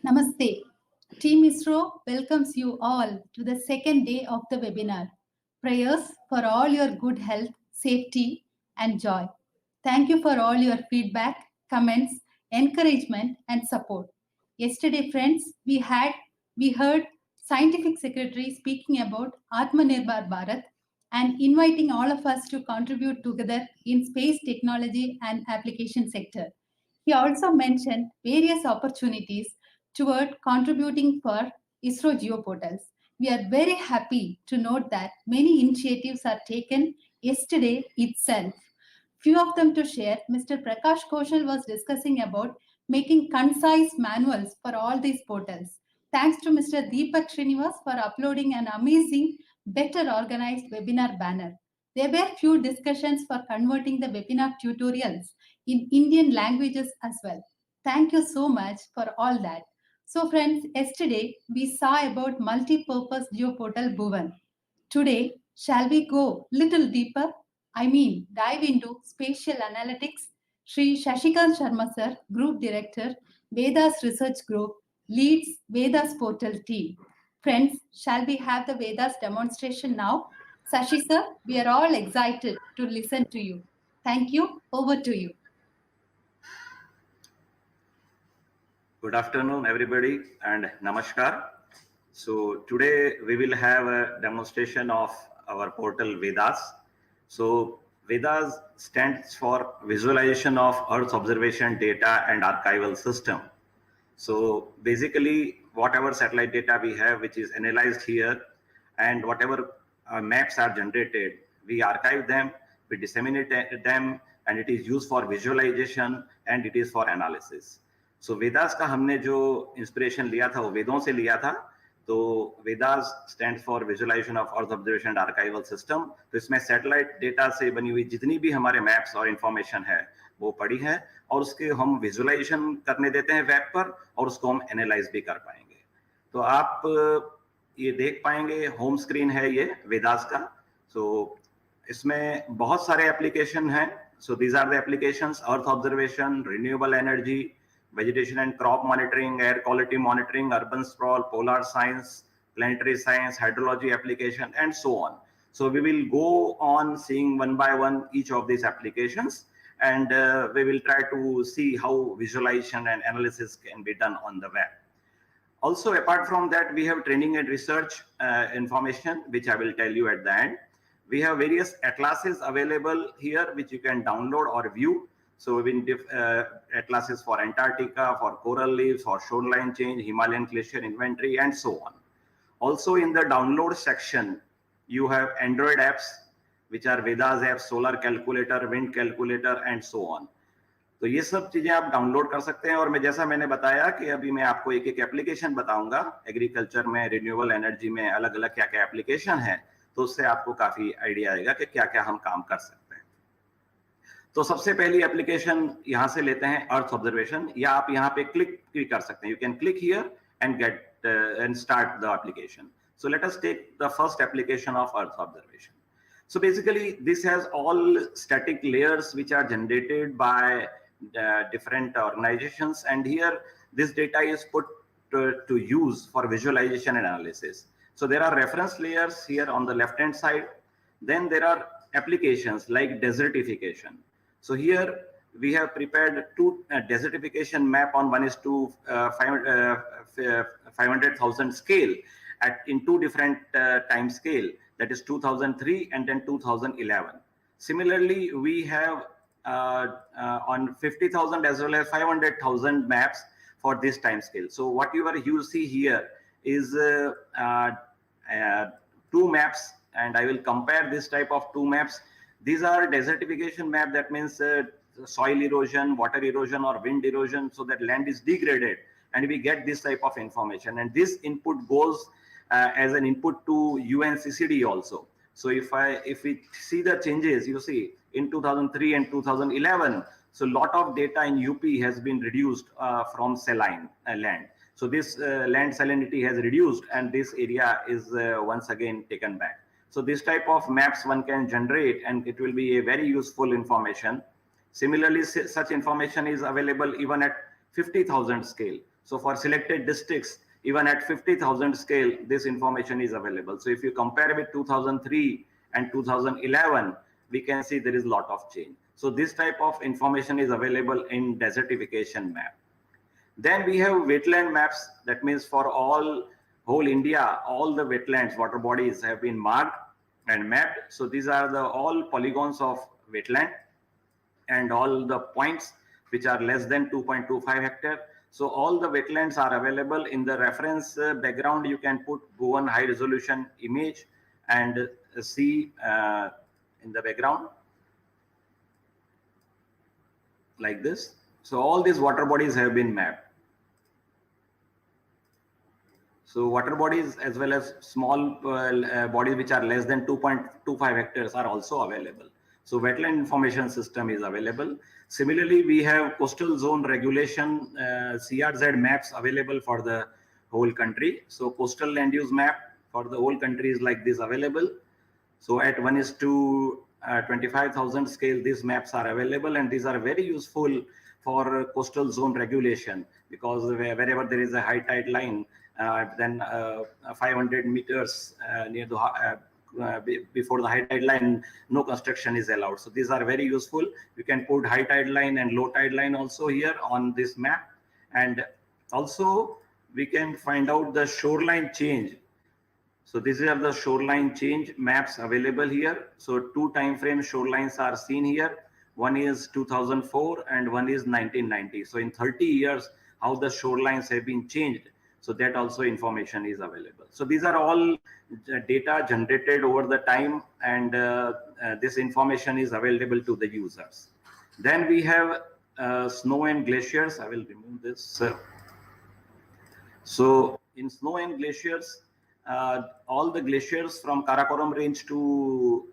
Namaste. Team ISRO welcomes you all to the second day of the webinar. Prayers for all your good health, safety, and joy. Thank you for all your feedback, comments, encouragement, and support. Yesterday, friends, we heard Scientific Secretary speaking about Atmanirbhar Bharat and inviting all of us to contribute together in space technology and application sector. He also mentioned various opportunities toward contributing for ISRO geoportals. We are very happy to note that many initiatives are taken yesterday itself. Few of them to share, Mr. Prakash Kaushal was discussing about making concise manuals for all these portals. Thanks to Mr. Deepak Srinivas for uploading an amazing, better organized webinar banner. There were few discussions for converting the webinar tutorials in Indian languages as well. Thank you so much for all that. So friends, yesterday we saw about multi-purpose geoportal Bhuvan. Today, shall we go little deeper? I mean, dive into spatial analytics. Sri Shashikant Sharma sir, Group Director, Vedas Research Group, leads Vedas portal team. Friends, shall we have the Vedas demonstration now? Sashi sir, we are all excited to listen to you. Thank you. Over to you. Good afternoon, everybody, and namaskar. So today we will have a demonstration of our portal Vedas. So Vedas stands for Visualization of Earth Observation Data and Archival System. So basically, whatever satellite data we have, which is analyzed here, and whatever maps are generated, we archive them, we disseminate them, and it is used for visualization and it is for analysis. So Vedas का हमने जो inspiration लिया था वो वेदों से लिया था. तो Vedas stand for visualization of earth observation and archival system. तो इसमें सैटेलाइट डेटा से बनी हुई जितनी भी हमारे मैप्स और इंफॉर्मेशन है वो पड़ी है और उसके हम विजुअलाइजेशन करने देते हैं वेब पर और उसको हम एनालाइज भी कर पाएंगे. तो आप ये देख पाएंगे, होम स्क्रीन है ये वेदास का. सो इसमें बहुत सारे एप्लीकेशन हैं. So these are the applications: earth observation, renewable energy, vegetation and crop monitoring, air quality monitoring, urban sprawl, polar science, planetary science, hydrology application, and so on. So we will go on seeing one by one each of these applications, and we will try to see how visualization and analysis can be done on the web. Also, apart from that, we have training and research information, which I will tell you at the end. We have various atlases available here, which you can download or view. So we've been atlases for Antarctica, for coral reefs, for shoreline change, Himalayan glacier inventory, and so on. Also in the download section, you have Android apps, which are Vedas apps, solar calculator, wind calculator, and so on. तो ये सब चीजें आप download कर सकते हैं. और मैं जैसा मैंने बताया कि अभी मैं आपको एक एक एप्लीकेशन बताऊंगा. एग्रीकल्चर में, रिन्यूएबल एनर्जी में अलग अलग क्या क्या एप्लीकेशन है, तो उससे आपको काफी आइडिया आएगा कि क्या क्या हम काम कर सकते हैं. तो सबसे पहली एप्लीकेशन यहां से लेते हैं, अर्थ ऑब्जर्वेशन. या आप यहां पे क्लिक भी कर सकते हैं. You can click here and get and start the application. So let us take the first application of earth observation. So basically this has all static layers which are generated by different organizations, and here this data is put to use for visualization and analysis. So there are reference layers here on the left hand side. Then there are applications like desertification. So here we have prepared two desertification map on 1:500,000 scale in two different time scale, that is 2003 and then 2011. Similarly, we have on 50,000 as well as 500,000 maps for this time scale. So what you see here is two maps, and I will compare this type of two maps. These are desertification map. That means soil erosion, water erosion, or wind erosion, so that land is degraded, and we get this type of information. And this input goes as an input to UNCCD also. So if we see the changes, you see in 2003 and 2011, so lot of data in UP has been reduced from saline land. So this land salinity has reduced, and this area is once again taken back. So this type of maps one can generate, and it will be a very useful information. Similarly, such information is available even at 50,000 scale. So for selected districts, even at 50,000 scale, this information is available. So if you compare with 2003 and 2011, we can see there is a lot of change. So this type of information is available in desertification map. Then we have wetland maps. That means for whole India, all the wetlands, water bodies have been marked and mapped. So these are all polygons of wetland and all the points which are less than 2.25 hectare. So all the wetlands are available in the reference background. You can put Bhuvan high resolution image and see in the background like this. So all these water bodies have been mapped. So water bodies as well as small bodies which are less than 2.25 hectares are also available. So wetland information system is available. Similarly, we have coastal zone regulation CRZ maps available for the whole country. So coastal land use map for the whole country is like this available. So at 1:25,000 scale, these maps are available, and these are very useful for coastal zone regulation, because wherever there is a high tide line, then 500 meters near the before the high tide line, no construction is allowed. So these are very useful. You can put high tide line and low tide line also here on this map, and also we can find out the shoreline change. So these are the shoreline change maps available here. So two time frame shorelines are seen here. One is 2004 and one is 1990. So in 30 years, how the shorelines have been changed. So that also information is available. So these are all data generated over the time, and this information is available to the users. Then we have snow and glaciers. I will remove this. So in snow and glaciers, all the glaciers from Karakoram range to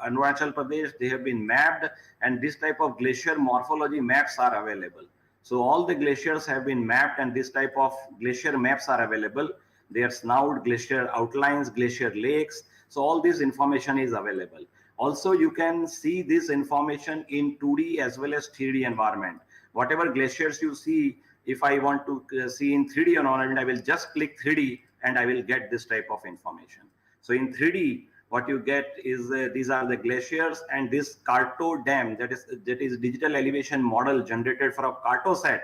Arunachal Pradesh, they have been mapped, and this type of glacier morphology maps are available. So all the glaciers have been mapped, and this type of glacier maps are available. Their snout, glacier outlines, glacier lakes. So all this information is available. Also, you can see this information in 2D as well as 3D environment. Whatever glaciers you see, if I want to see in 3D environment, I will just click 3D and I will get this type of information. So in 3D, what you get is these are the glaciers, and this Carto dam, that is digital elevation model generated from Cartoset.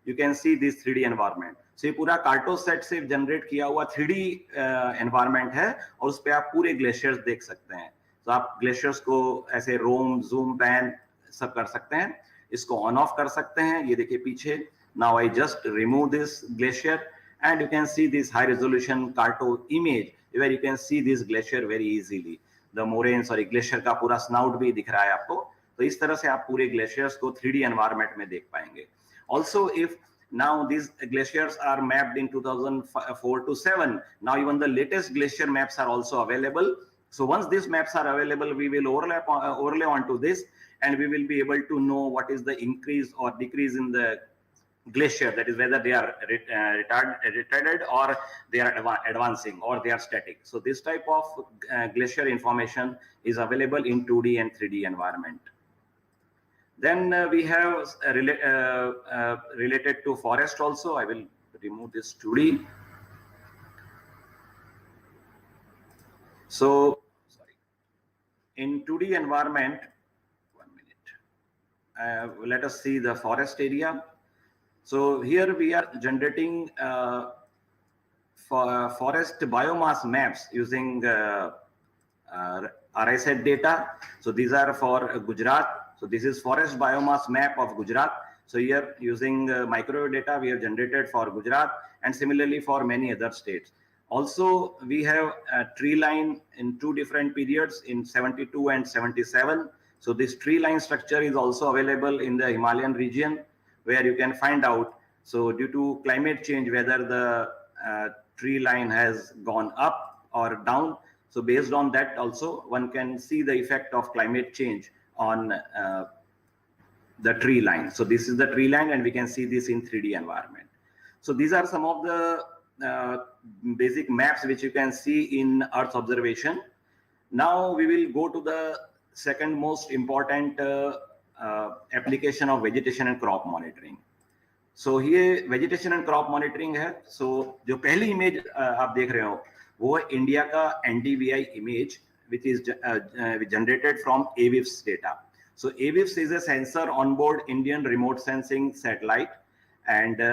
You can see this 3D environment. So ये पूरा Cartoset से generate किया हुआ 3D environment है, और उस पे आप पूरे glaciers देख सकते हैं. तो आप glaciers को ऐसे roam, zoom, pan सब कर सकते हैं. इसको on off कर सकते हैं. ये देखिए पीछे. Now I just remove this glacier, and you can see this high resolution Carto image where you can see this glacier very easily. The moraines और glacier का पूरा snout भी दिख रहा है आपको. तो इस तरह से आप पूरे glaciers को 3D environment में देख पाएंगे. Also, if now these glaciers are mapped in 2004 to 7, now even the latest glacier maps are also available. So once these maps are available, we will overlay onto this, and we will be able to know what is the increase or decrease in the glacier, that is whether they are retarded or they are advancing or they are static. So this type of glacier information is available in 2D and 3D environment. Then we have related to forest also. I will remove this 2D. So sorry, in 2D environment, 1 minute, let us see the forest area. So here we are generating forest biomass maps using RISET data. So these are for Gujarat. So this is forest biomass map of Gujarat. So here using microwave data we have generated for Gujarat, and similarly for many other states. Also we have a tree line in two different periods in 72 and 77. So this tree line structure is also available in the Himalayan region, where you can find out, so due to climate change, whether the tree line has gone up or down. So based on that also, one can see the effect of climate change on the tree line. So this is the tree line, and we can see this in 3D environment. So these are some of the basic maps which you can see in Earth observation. Now we will go to the second most important application of vegetation and crop monitoring. सो ये vegetation and crop monitoring है. सो जो पहली image आप देख रहे हो वो है इंडिया का NDVI image which is generated from AWIFS data. So AWIFS is a sensor onboard Indian remote sensing satellite, and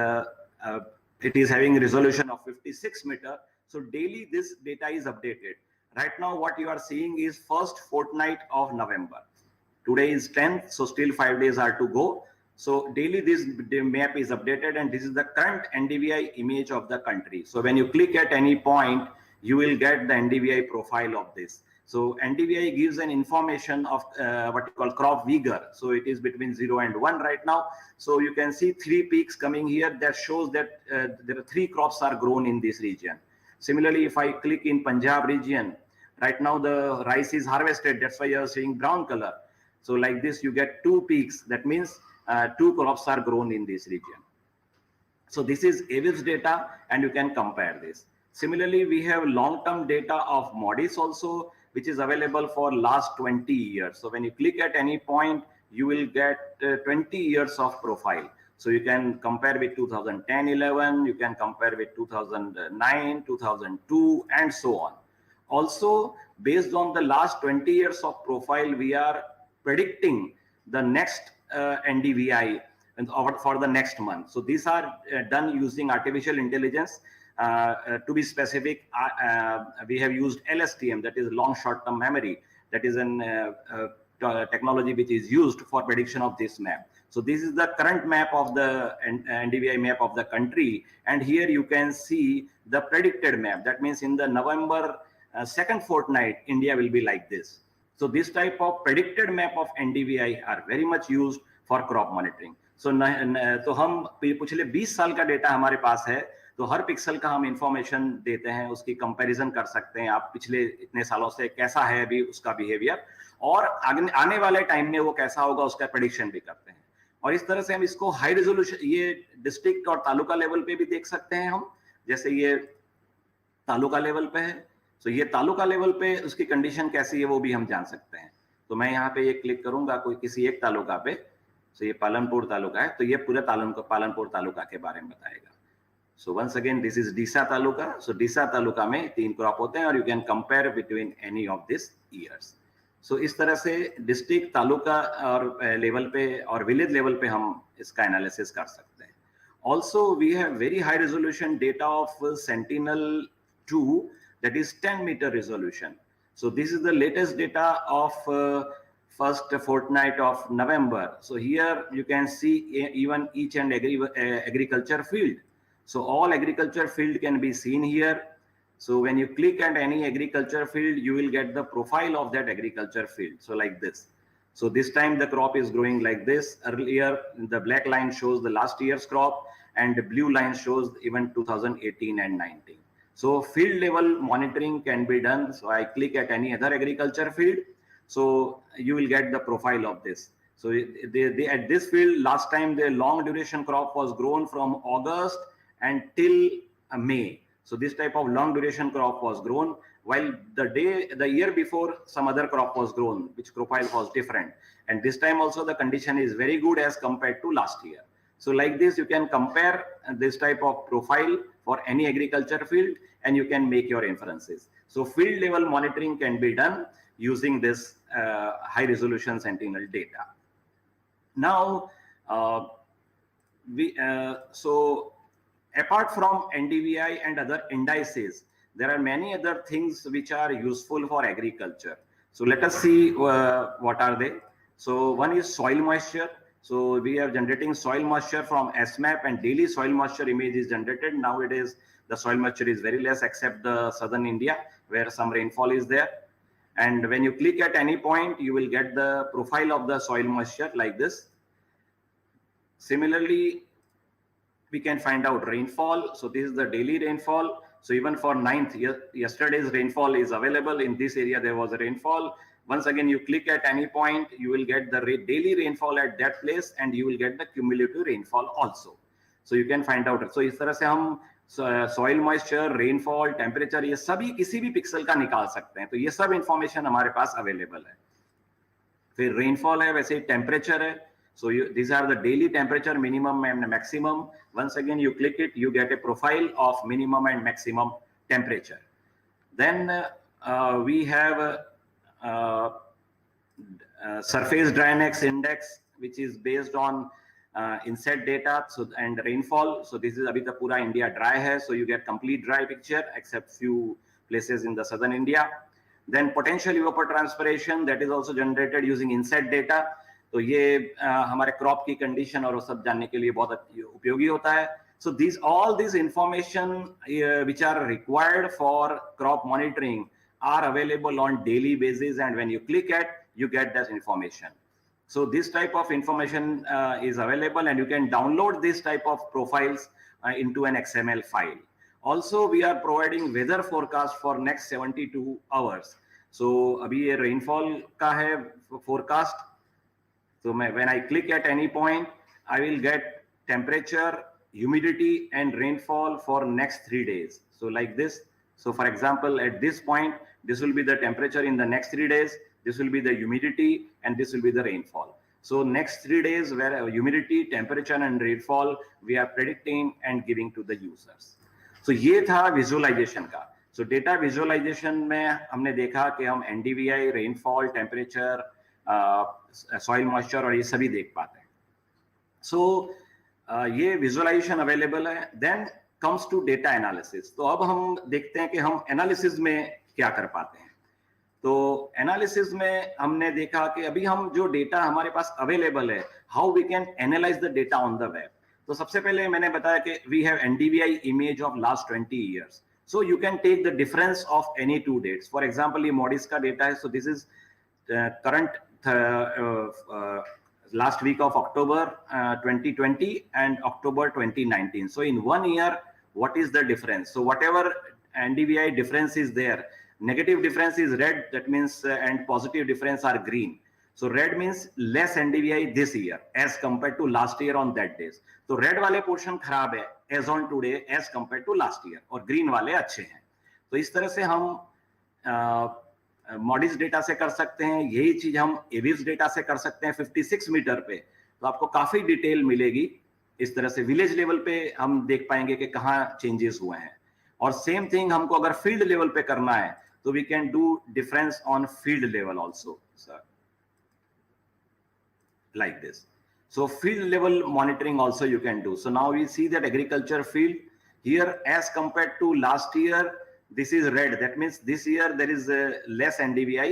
it is having resolution of 56 meter. So daily this data is updated. Right now what you are seeing is first fortnight of November. Today is 10th, so still 5 days are to go. So daily this map is updated, and this is the current NDVI image of the country. So when you click at any point, you will get the NDVI profile of this. So NDVI gives an information of what you call crop vigor. So it is between 0 and 1 right now. So you can see 3 peaks coming here. That shows that there are 3 crops are grown in this region. Similarly, if I click in Punjab region, right now the rice is harvested. That's why you are seeing brown color. So like this, you get 2 peaks. That means 2 crops are grown in this region. So this is AWIFS data, and you can compare this. Similarly, we have long-term data of MODIS also, which is available for last 20 years. So when you click at any point, you will get 20 years of profile. So you can compare with 2010-11, you can compare with 2009, 2002, and so on. Also, based on the last 20 years of profile, we are predicting the next NDVI and for the next month. So these are done using artificial intelligence. To be specific, we have used LSTM, that is long short-term memory. That is an technology which is used for prediction of this map. So this is the current map of the NDVI map of the country, and here you can see the predicted map. That means in the November second fortnight, India will be like this. So this type of predicted map of NDVI are very much used for crop monitoring. So तो हम पिछले 20 साल का data हमारे पास है, तो हर pixel का हम इंफॉर्मेशन देते हैं, उसकी कंपैरिजन कर सकते हैं आप पिछले इतने सालों से कैसा है अभी उसका बिहेवियर, और आने वाले टाइम में वो कैसा होगा उसका प्रेडिक्शन भी करते हैं. और इस तरह से हम इसको हाई रेजोल्यूशन, ये डिस्ट्रिक्ट और तालुका लेवल पे भी देख सकते हैं हम. जैसे ये तालुका लेवल पे है, तो ये तालुका लेवल पे उसकी कंडीशन कैसी है वो भी हम जान सकते हैं. तो मैं यहाँ पे ये क्लिक करूंगा कोई किसी एक तालुका पे. तो ये पालनपुर तालुका है, तो ये पूरे पालनपुर तालुका के बारे में बताएगा. So once again, this is Disa taluka. So Disa taluka में 3 क्रॉप होते हैं, और you can compare between any of these years. So इस तरह से डिस्ट्रिक्ट, तालुका और लेवल पे और विलेज लेवल पे हम इसका एनालिसिस कर सकते हैं. Also we have very high resolution data of Sentinel-2, that is 10 meter resolution. So this is the latest data of first fortnight of November. So here you can see even each and every agriculture field. So all agriculture field can be seen here. So when you click at any agriculture field, you will get the profile of that agriculture field. So like this. So this time the crop is growing like this. Earlier, the black line shows the last year's crop, and the blue line shows even 2018 and 19. So field level monitoring can be done. So I click at any other agriculture field. So you will get the profile of this. So at this field, last time the long duration crop was grown from August until May. So this type of long duration crop was grown, while the year before some other crop was grown, which profile was different. And this time also the condition is very good as compared to last year. So like this, you can compare this type of profile for any agriculture field, and you can make your inferences. So field level monitoring can be done using this high resolution Sentinel data. Now, so apart from NDVI and other indices, there are many other things which are useful for agriculture. So let us see what are they. So one is soil moisture. So we are generating soil moisture from SMAP, and daily soil moisture image is generated. Nowadays, the soil moisture is very less except the southern India where some rainfall is there. And when you click at any point, you will get the profile of the soil moisture like this. Similarly, we can find out rainfall. So this is the daily rainfall. So even for 9th, yesterday's rainfall is available. In this area, there was a rainfall. Once again, you click at any point, you will get the daily rainfall at that place, and you will get the cumulative rainfall also. So you can find out. So इस तरह से हम soil moisture, rainfall, temperature, ये सभी किसी भी pixel का निकाल सकते हैं. तो ये सब इंफॉर्मेशन हमारे पास अवेलेबल है. फिर rainfall है, वैसे ही temperature है. So these are the daily temperature minimum and maximum. Once again, you click it, you get a profile of minimum and maximum temperature. Then we have surface dryness index, which is based on inset data and rainfall. So this is abhi tak pura India dry hai, so you get complete dry picture except few places in the southern India. Then potential evapotranspiration, that is also generated using inset data. तो ये हमारे crop की condition और वो सब जानने के लिए बहुत उपयोगी होता है. So all these information which are required for crop monitoring are available on daily basis, and when you click it, you get that information. So this type of information is available, and you can download this type of profiles into an XML file. Also, we are providing weather forecast for next 72 hours. So अभी ये rainfall का है forecast. So when I click at any point, I will get temperature, humidity, and rainfall for next 3 days. So like this. So for example, at this point, this will be the temperature in the next 3 days. This will be the humidity, and this will be the rainfall. So next 3 days, where humidity, temperature, and rainfall we are predicting and giving to the users. So ये था visualization का. So data visualization में हमने देखा कि हम NDVI, rainfall, temperature, soil moisture और ये सभी देख पाते हैं. So ये visualization available है. Then comes to data analysis. तो अब हम देखते हैं कि हम analysis में क्या कर पाते हैं. तो एनालिसिस में हमने देखा कि अभी हम जो डेटा हमारे पास अवेलेबल है, how we can analyse the data on the web. तो सबसे पहले मैंने बताया कि we have NDVI image of last 20 years. So you can take the difference of any two dates. For example ये मॉडिस का डेटा है. So this is current last week of October 2020 and October 2019. So in 1 year, what is the difference? So whatever NDVI difference is there, negative difference is red, that means and positive difference are green. So red means less NDVI this year as compared to last year on that days. So red वाले portion खराब है as on today as compared to last year, और green वाले अच्छे हैं. तो इस तरह से हम मॉडिस डेटा से कर सकते हैं. यही चीज हम एविस डेटा से कर सकते हैं 56 मीटर पे. तो आपको काफी डिटेल मिलेगी. इस तरह से विलेज लेवल पे हम देख पाएंगे कि कहाँ चेंजेस हुए हैं. और सेम थिंग हमको अगर फील्ड लेवल पे करना है तो we can do difference on field level also, like this. So field level monitoring also you can do. So now we see that agriculture field here as compared to last year, this is red. That means this year there is less NDVI,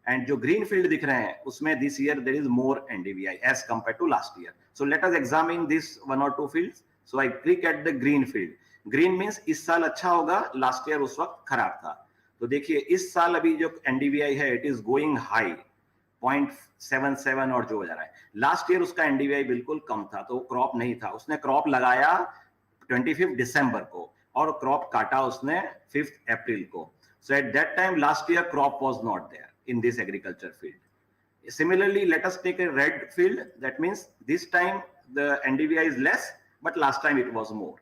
and जो green field दिख रहे हैं उसमें this year there is more NDVI as compared to last year. So let us examine this one or two fields. So I click at the green field. Green means इस साल अच्छा होगा, last year उस वक्त खराब था. तो देखिए इस साल अभी जो NDVI है it is going high 0.77 और जो हो जा रहा है. लास्ट ईयर उसका NDVI बिल्कुल कम था, तो क्रॉप नहीं था. उसने क्रॉप लगाया 25 दिसंबर को और क्रॉप काटा उसने 5 अप्रैल को. So at that time last year crop was not there in this agriculture field. Similarly, let us take a red field. That means this time the NDVI is less, but last time it was more.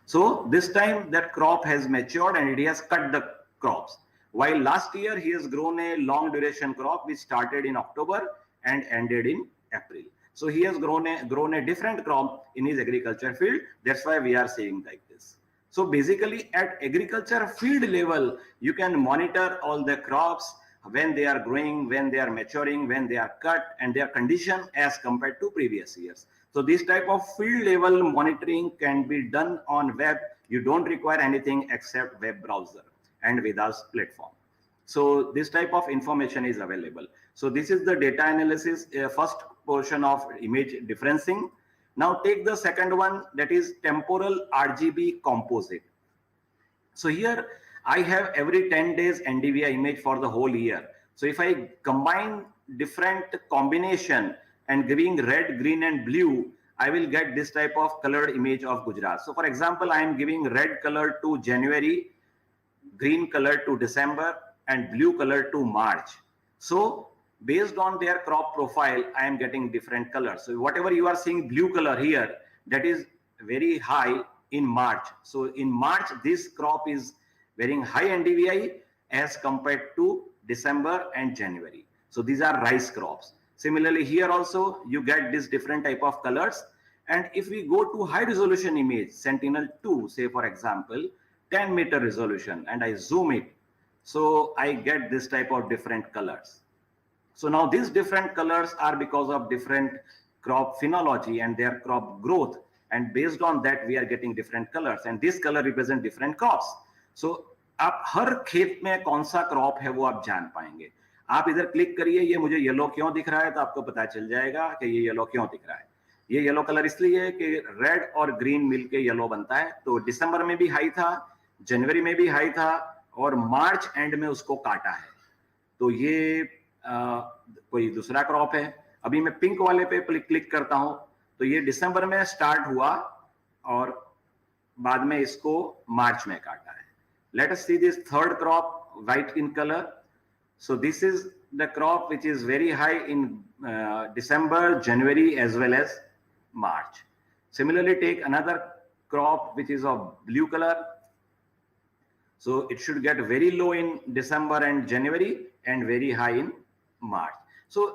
So this time that crop has matured and it has cut the crops. While last year he has grown a long duration crop which started in October and ended in April. So he has grown a different crop in his agriculture field. That's why we are saying like this. So basically at agriculture field level, you can monitor all the crops, when they are growing, when they are maturing, when they are cut, and their condition as compared to previous years. So this type of field level monitoring can be done on web. You don't require anything except web browser and Vedas platform. So this type of information is available. So this is the data analysis, first portion of image differencing. Now take the second one, that is temporal RGB composite. So here I have every 10 days NDVI image for the whole year. So if I combine different combination and giving red, green and blue, I will get this type of colored image of Gujarat. So for example, I am giving red color to January, green color to December, and blue color to March. So based on their crop profile, I am getting different colors. So whatever you are seeing blue color here, that is very high in March. So in March, this crop is wearing high NDVI as compared to December and January. So these are rice crops. Similarly, here also you get this different type of colors. And if we go to high resolution image, Sentinel-2, say for example, 10-meter resolution, and I zoom it, so I get this type of different colors. So now these different colors are because of different crop phenology and their crop growth. And based on that, we are getting different colors. And this color represent different crops. So आप हर खेत में कौन सा crop है वो आप जान पाएंगे. आप इधर क्लिक करिए, ये मुझे येलो क्यों दिख रहा है, तो आपको पता चल जाएगा कि ये येलो क्यों दिख रहा है. ये येलो कलर इसलिए है कि रेड और ग्रीन मिलके येलो बनता है. तो दिसंबर में भी हाई था, जनवरी में भी हाई था, और मार्च एंड में उसको काटा है. तो ये कोई दूसरा क्रॉप है. अभी मैं पिंक वाले पे क्लिक करता हूं, तो ये दिसंबर में स्टार्ट हुआ और बाद में इसको मार्च में काटा है. Let us see this third crop, white in color. So this is the crop which is very high in December, January as well as March. Similarly, take another crop which is of blue color. So it should get very low in December and January and very high in March. So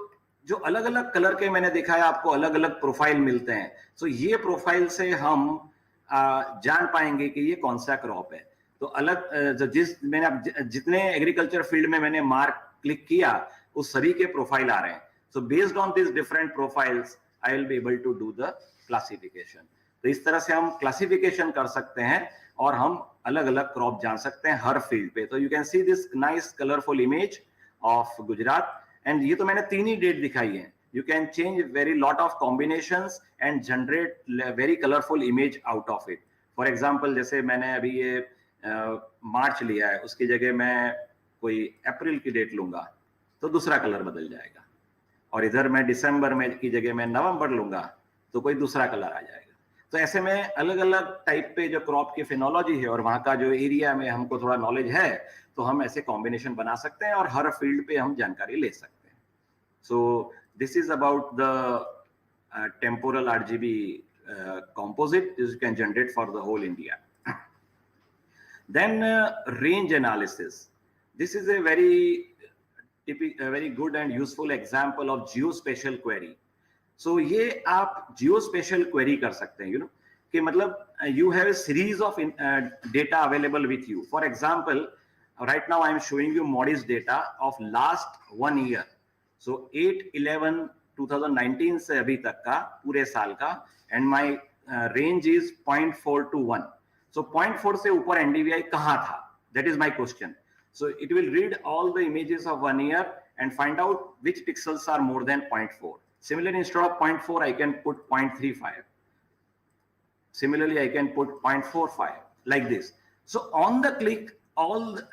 जो अलग अलग colour के मैंने दिखाया आपको, अलग अलग profile मिलते हैं. So ये प्रोफाइल से हम जान पाएंगे कि ये कौन सा क्रॉप है. तो अलग जितने एग्रीकल्चर फील्ड में मैंने मार्क क्लिक किया, उस सभी के प्रोफाइल आ रहे हैं. So based on this different profiles I will be able to do the classification. तो इस तरह से हम क्लासिफिकेशन कर सकते हैं और हम अलग अलग क्रॉप जान सकते हैं हर फील्ड पे. तो you can see this nice colourful image of Gujarat. And ये तो मैंने 3 ही डेट दिखाई है. You can change very lot of combinations and generate very colorful image out of it. For example, जैसे मैंने अभी ये मार्च लिया है, उसकी जगह मैं कोई अप्रैल की डेट लूंगा तो दूसरा कलर बदल जाएगा. और इधर मैं दिसंबर में की जगह मैं नवंबर लूंगा तो कोई दूसरा कलर आ जाएगा. तो ऐसे में अलग अलग टाइप पे जो क्रॉप की फिनोलॉजी है और वहाँ का जो एरिया में हमको थोड़ा नॉलेज है, तो हम ऐसे कॉम्बिनेशन बना सकते हैं और हर फील्ड पे हम जानकारी ले सकते हैं. सो this is about the temporal RGB composite this you can generate for the whole India. Then range analysis. This is a very good and useful example of geospatial query. So ये आप geospatial query कर सकते हैं, कि मतलब you have a series of data available with you. For example, right now I am showing you MODIS data of last 1 year. So 8/11/2019 से अभी तक का पूरे साल का, and my range is 0.4 to 1. So 0.4 से ऊपर NDVI कहाँ था? That is my question. So it will read all the images of 1 year and find out which pixels are more than 0.4. Similarly, instead of 0.4, I can put 0.35. Similarly, I can put 0.45 like this. So on the click,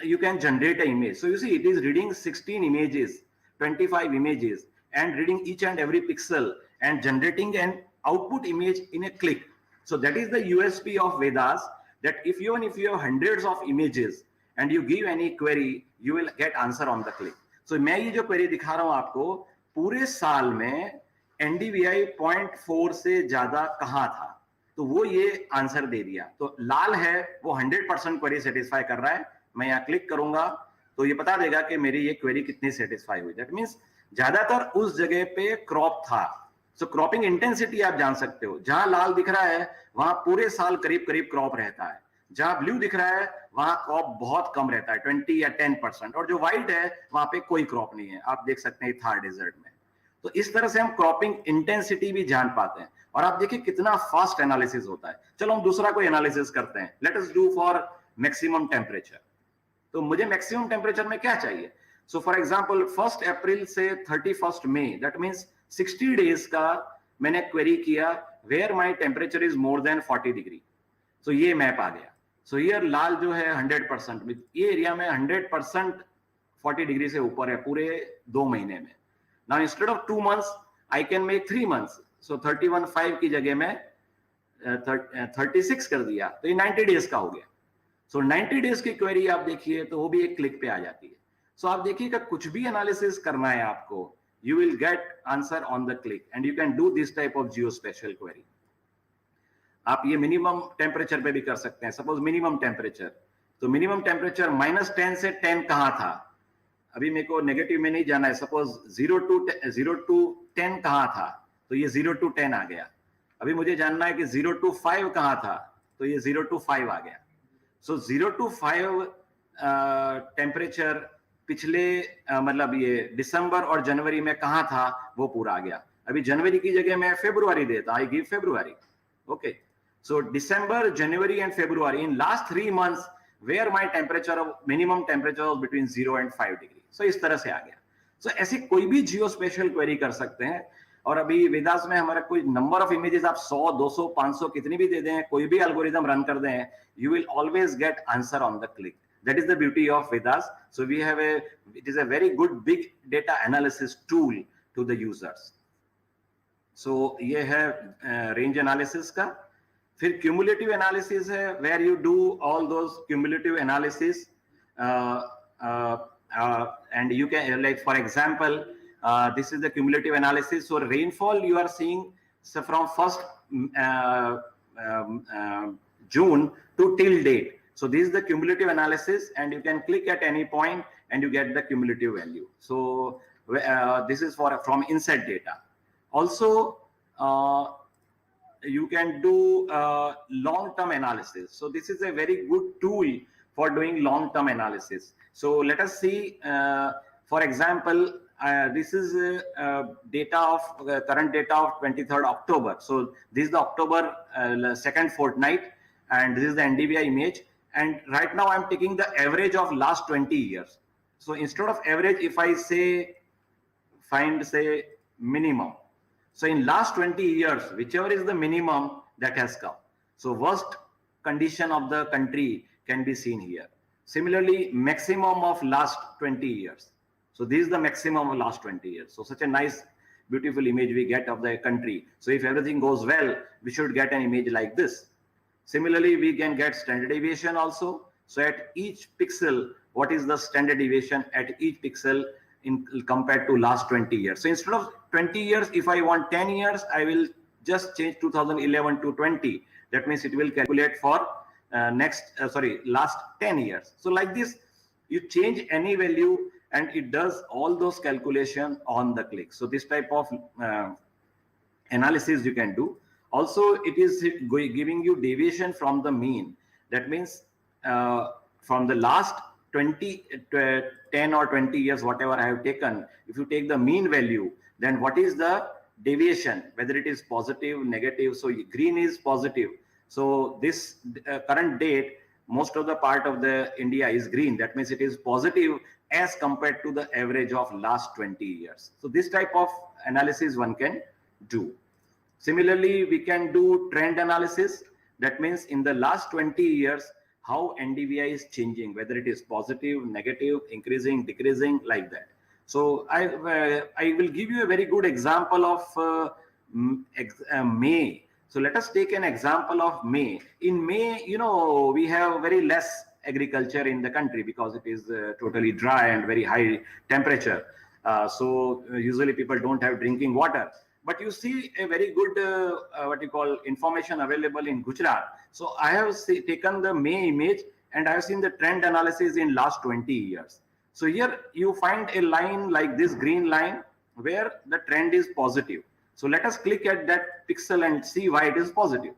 you can generate an image. So you see, it is reading 16 images. 25 images and reading each and every pixel and generating an output image in a click. So that is the USP of Vedas, that even if you have hundreds of images and you give any query, you will get answer on the click. So मैं ये जो query दिखा रहा हूँ आपको, पूरे साल में NDVI 0.4 से ज्यादा कहाँ था, तो वो ये आंसर दे दिया. तो लाल है वो 100% क्वेरी सेटिस्फाई कर रहा है. मैं यहाँ क्लिक करूंगा तो ये बता देगा कि मेरी ये क्वेरी कितनी सेटिस्फाई हुई. दैट मींस ज्यादातर उस जगह पे क्रॉप था. सो क्रॉपिंग इंटेंसिटी आप जान सकते हो. जहां लाल दिख रहा है वहां पूरे साल करीब करीब क्रॉप रहता है. जहां ब्लू दिख रहा है वहां क्रॉप बहुत कम रहता है, 20 या 10%. और जो व्हाइट है वहां पे कोई क्रॉप नहीं है. आप देख सकते हैं थार डेजर्ट में. तो इस तरह से हम क्रॉपिंग इंटेंसिटी भी जान पाते हैं. और आप देखिए कितना फास्ट एनालिसिस होता है. चलो हम दूसरा कोई एनालिसिस करते हैं. Let us do for maximum temperature. तो मुझे मैक्सिमम टेम्परेचर में क्या चाहिए? सो फॉर एग्जांपल 1 अप्रैल से 31 मई, दैट मींस 60 डेज का मैंने क्वेरी किया where my temperature is more than 40 degree. So ये मैप आ गया. सो हियर लाल जो है 100%, ये एरिया में 100% 40 डिग्री से ऊपर है पूरे 2 महीने में. Now instead of 2 months I can make 3 months. सो 31.5 की जगह में 36 कर दिया, तो ये 90 डेज का हो गया. सो 90 डेज की क्वेरी आप देखिए तो वो भी एक क्लिक पे आ जाती है. सो आप देखिएगा कुछ भी एनालिसिस करना है आपको, you will get answer on the click and you can do this type of geospatial query. आप ये मिनिमम टेम्परेचर पे भी कर सकते हैं. सपोज मिनिमम टेम्परेचर, तो मिनिमम टेम्परेचर -10 से 10 कहाँ था? अभी मेरे को नेगेटिव में नहीं जाना है. सपोज 0 to 10 कहाँ था, तो ये 0 to 10 आ गया. अभी मुझे जानना है कि 0 to 5 कहाँ था, तो ये 0 to 5 आ गया. So 0 to 5 टेम्परेचर पिछले मतलब ये दिसंबर और जनवरी में कहाँ था, वो पूरा आ गया. अभी जनवरी की जगह मैं फरवरी देता, I give February. Okay, so December, January and February, in last 3 months where my temperature of minimum temperature was between 0 and 5 degree. So इस तरह से आ गया. So ऐसी कोई भी जियोस्पेशियल क्वेरी कर सकते हैं. और अभी वेदास में हमारा कोई नंबर ऑफ इमेजेस आप 100, 200, 500 कितनी भी दे दें, कोई भी एल्गोरिथम रन कर दें, you will always get answer on the click. That is the beauty of Vedas. So it is a very good big data analysis tool to the users. So ये है range analysis का. फिर cumulative analysis है, where you do all those cumulative analysis and you can, like for example, this is the cumulative analysis. So rainfall you are seeing, so from 1st June to till date. So this is the cumulative analysis, and you can click at any point and you get the cumulative value. So this is from inside data. Also you can do long-term analysis. So this is a very good tool for doing long-term analysis. So let us see, for example, this is data of current data of 23rd October. So this is the October second fortnight, and this is the NDVI image. And right now I'm taking the average of last 20 years. So instead of average, if I say find say minimum, so in last 20 years, whichever is the minimum that has come. So worst condition of the country can be seen here. Similarly, maximum of last 20 years. So this is the maximum of last 20 years. So such a nice, beautiful image we get of the country. So if everything goes well, we should get an image like this. Similarly, we can get standard deviation also. So at each pixel, what is the standard deviation at each pixel in compared to last 20 years. So instead of 20 years, if I want 10 years, I will just change 2011 to 20. That means it will calculate for last 10 years. So like this, you change any value and it does all those calculations on the click. So this type of analysis you can do. Also, it is giving you deviation from the mean. That means from the last 10 or 20 years, whatever I have taken, if you take the mean value, then what is the deviation, whether it is positive, negative. So green is positive. So this current date, most of the part of the India is green. That means it is positive as compared to the average of last 20 years. So this type of analysis one can do. Similarly, we can do trend analysis. That means in the last 20 years, how NDVI is changing, whether it is positive, negative, increasing, decreasing, like that. So I will give you a very good example of May. So let us take an example of May. In May, we have very less agriculture in the country because it is totally dry and very high temperature. So usually people don't have drinking water. But you see a very good information available in Gujarat. So I have taken the May image and I have seen the trend analysis in last 20 years. So here you find a line like this green line where the trend is positive. So let us click at that pixel and see why it is positive.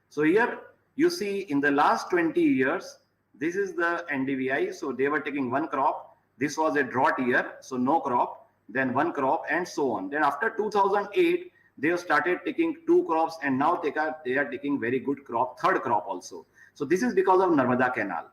So here you see in the last 20 years, this is the NDVI. So they were taking one crop. This was a drought year, so no crop. Then one crop and so on. Then after 2008, they have started taking 2 crops and now they are taking very good crop, 3rd crop also. So this is because of Narmada Canal.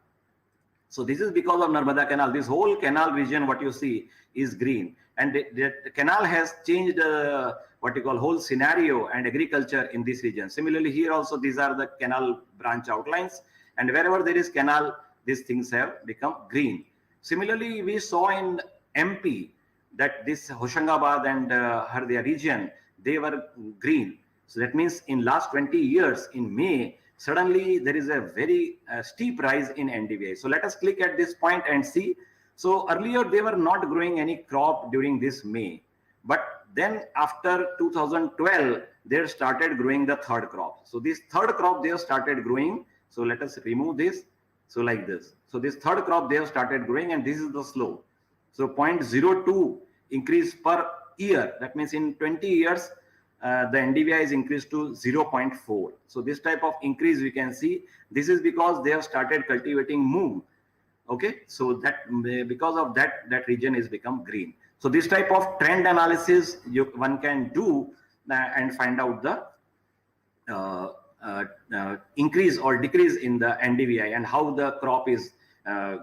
So this is because of Narmada Canal. This whole canal region, what you see is green. And the canal has changed whole scenario and agriculture in this region. Similarly, here also these are the canal branch outlines. And wherever there is canal, these things have become green. Similarly, we saw in MP, that this Hoshangabad and Hardia region, they were green. So that means in last 20 years, in May, suddenly there is a very steep rise in NDVI. So let us click at this point and see. So earlier they were not growing any crop during this May. But then after 2012, they started growing the 3rd crop. So this 3rd crop they have started growing. So let us remove this. So like this. So this 3rd crop they have started growing and this is the slope. So 0.02 increase per year, that means in 20 years, the NDVI is increased to 0.4. So this type of increase we can see. This is because they have started cultivating moong. Okay, so that because of that, that region is become green. So this type of trend analysis one can do and find out the increase or decrease in the NDVI and how the crop is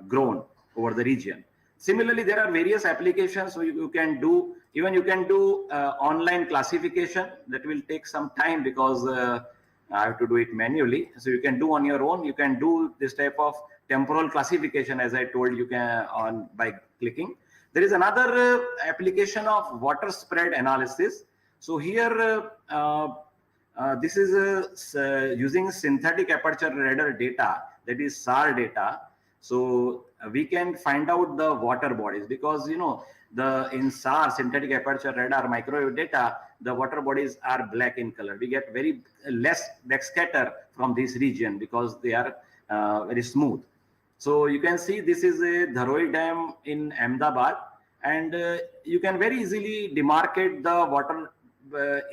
grown over the region. Similarly, there are various applications. So you can do, even you can do online classification. That will take some time because I have to do it manually. So you can do on your own. You can do this type of temporal classification, as I told you, can on by clicking. There is another application of water spread analysis. So here this is using synthetic aperture radar data, that is SAR data. So we can find out the water bodies, because you know in SAR, synthetic aperture radar microwave data, the water bodies are black in color. We get very less backscatter from this region because they are very smooth. So you can see this is a Dharoi Dam in Ahmedabad, and you can very easily demarcate the water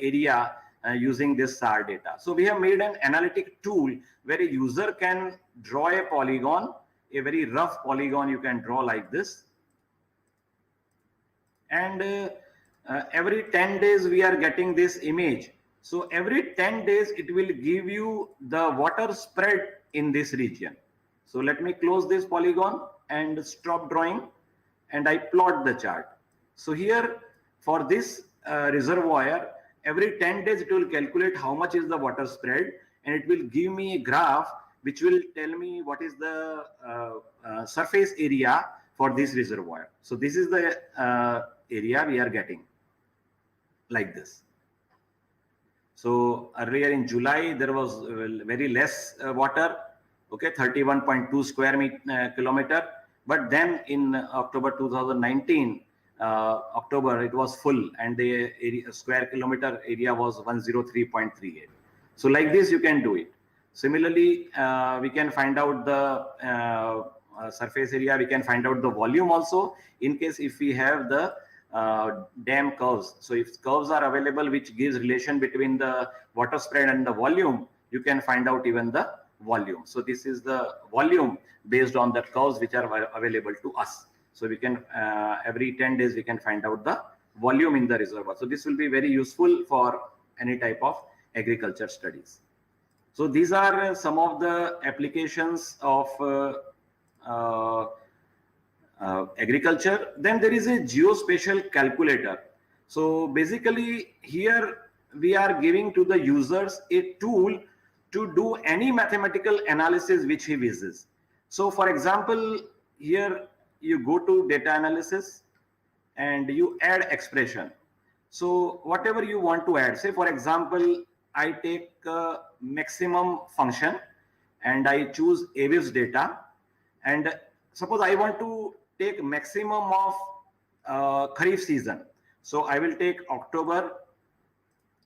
area using this SAR data. So we have made an analytic tool where a user can draw a polygon, a very rough polygon you can draw like this. And every 10 days we are getting this image. So every 10 days it will give you the water spread in this region. So let me close this polygon and stop drawing, and I plot the chart. So here for this reservoir, every 10 days it will calculate how much is the water spread, and it will give me a graph which will tell me what is the surface area for this reservoir. So this is the area we are getting like this. So earlier in July there was very less water, okay, 31.2 square kilometer. But then in October 2019, October, it was full, and the square kilometer area was 103.38. So like this you can do it. Similarly, we can find out the surface area. We can find out the volume also, in case if we have the dam curves. So if curves are available which gives relation between the water spread and the volume, you can find out even the volume. So this is the volume based on the curves which are available to us. So we can every 10 days we can find out the volume in the reservoir. So this will be very useful for any type of agriculture studies. So these are some of the applications of agriculture. Then there is a geospatial calculator. So basically here we are giving to the users a tool to do any mathematical analysis which he wishes. So for example, here you go to data analysis and you add expression. So whatever you want to add, say for example, I take maximum function and I choose AVIS data, and suppose I want to take maximum of Kharif season. So I will take October,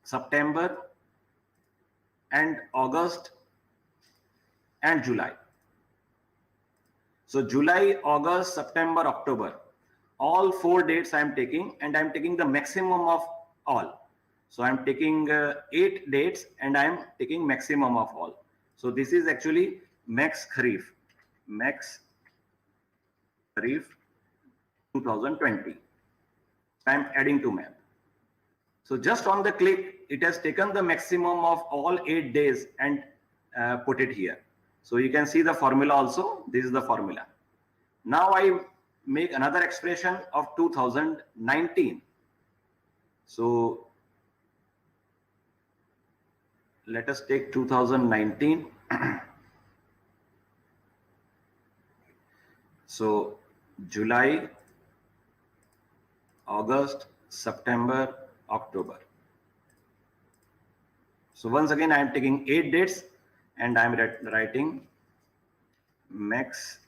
September, and August and July. So July, August, September, October, all 4 dates I am taking, and I am taking the maximum of all. So I am taking 8 dates and I am taking maximum of all. So this is actually Max Kharif 2020. I am adding to map. So just on the click, it has taken the maximum of all 8 days and put it here. So you can see the formula also. This is the formula. Now I make another expression of 2019. So let us take 2019. So July, August, September, October. So once again, I am taking 8 dates and I am writing Max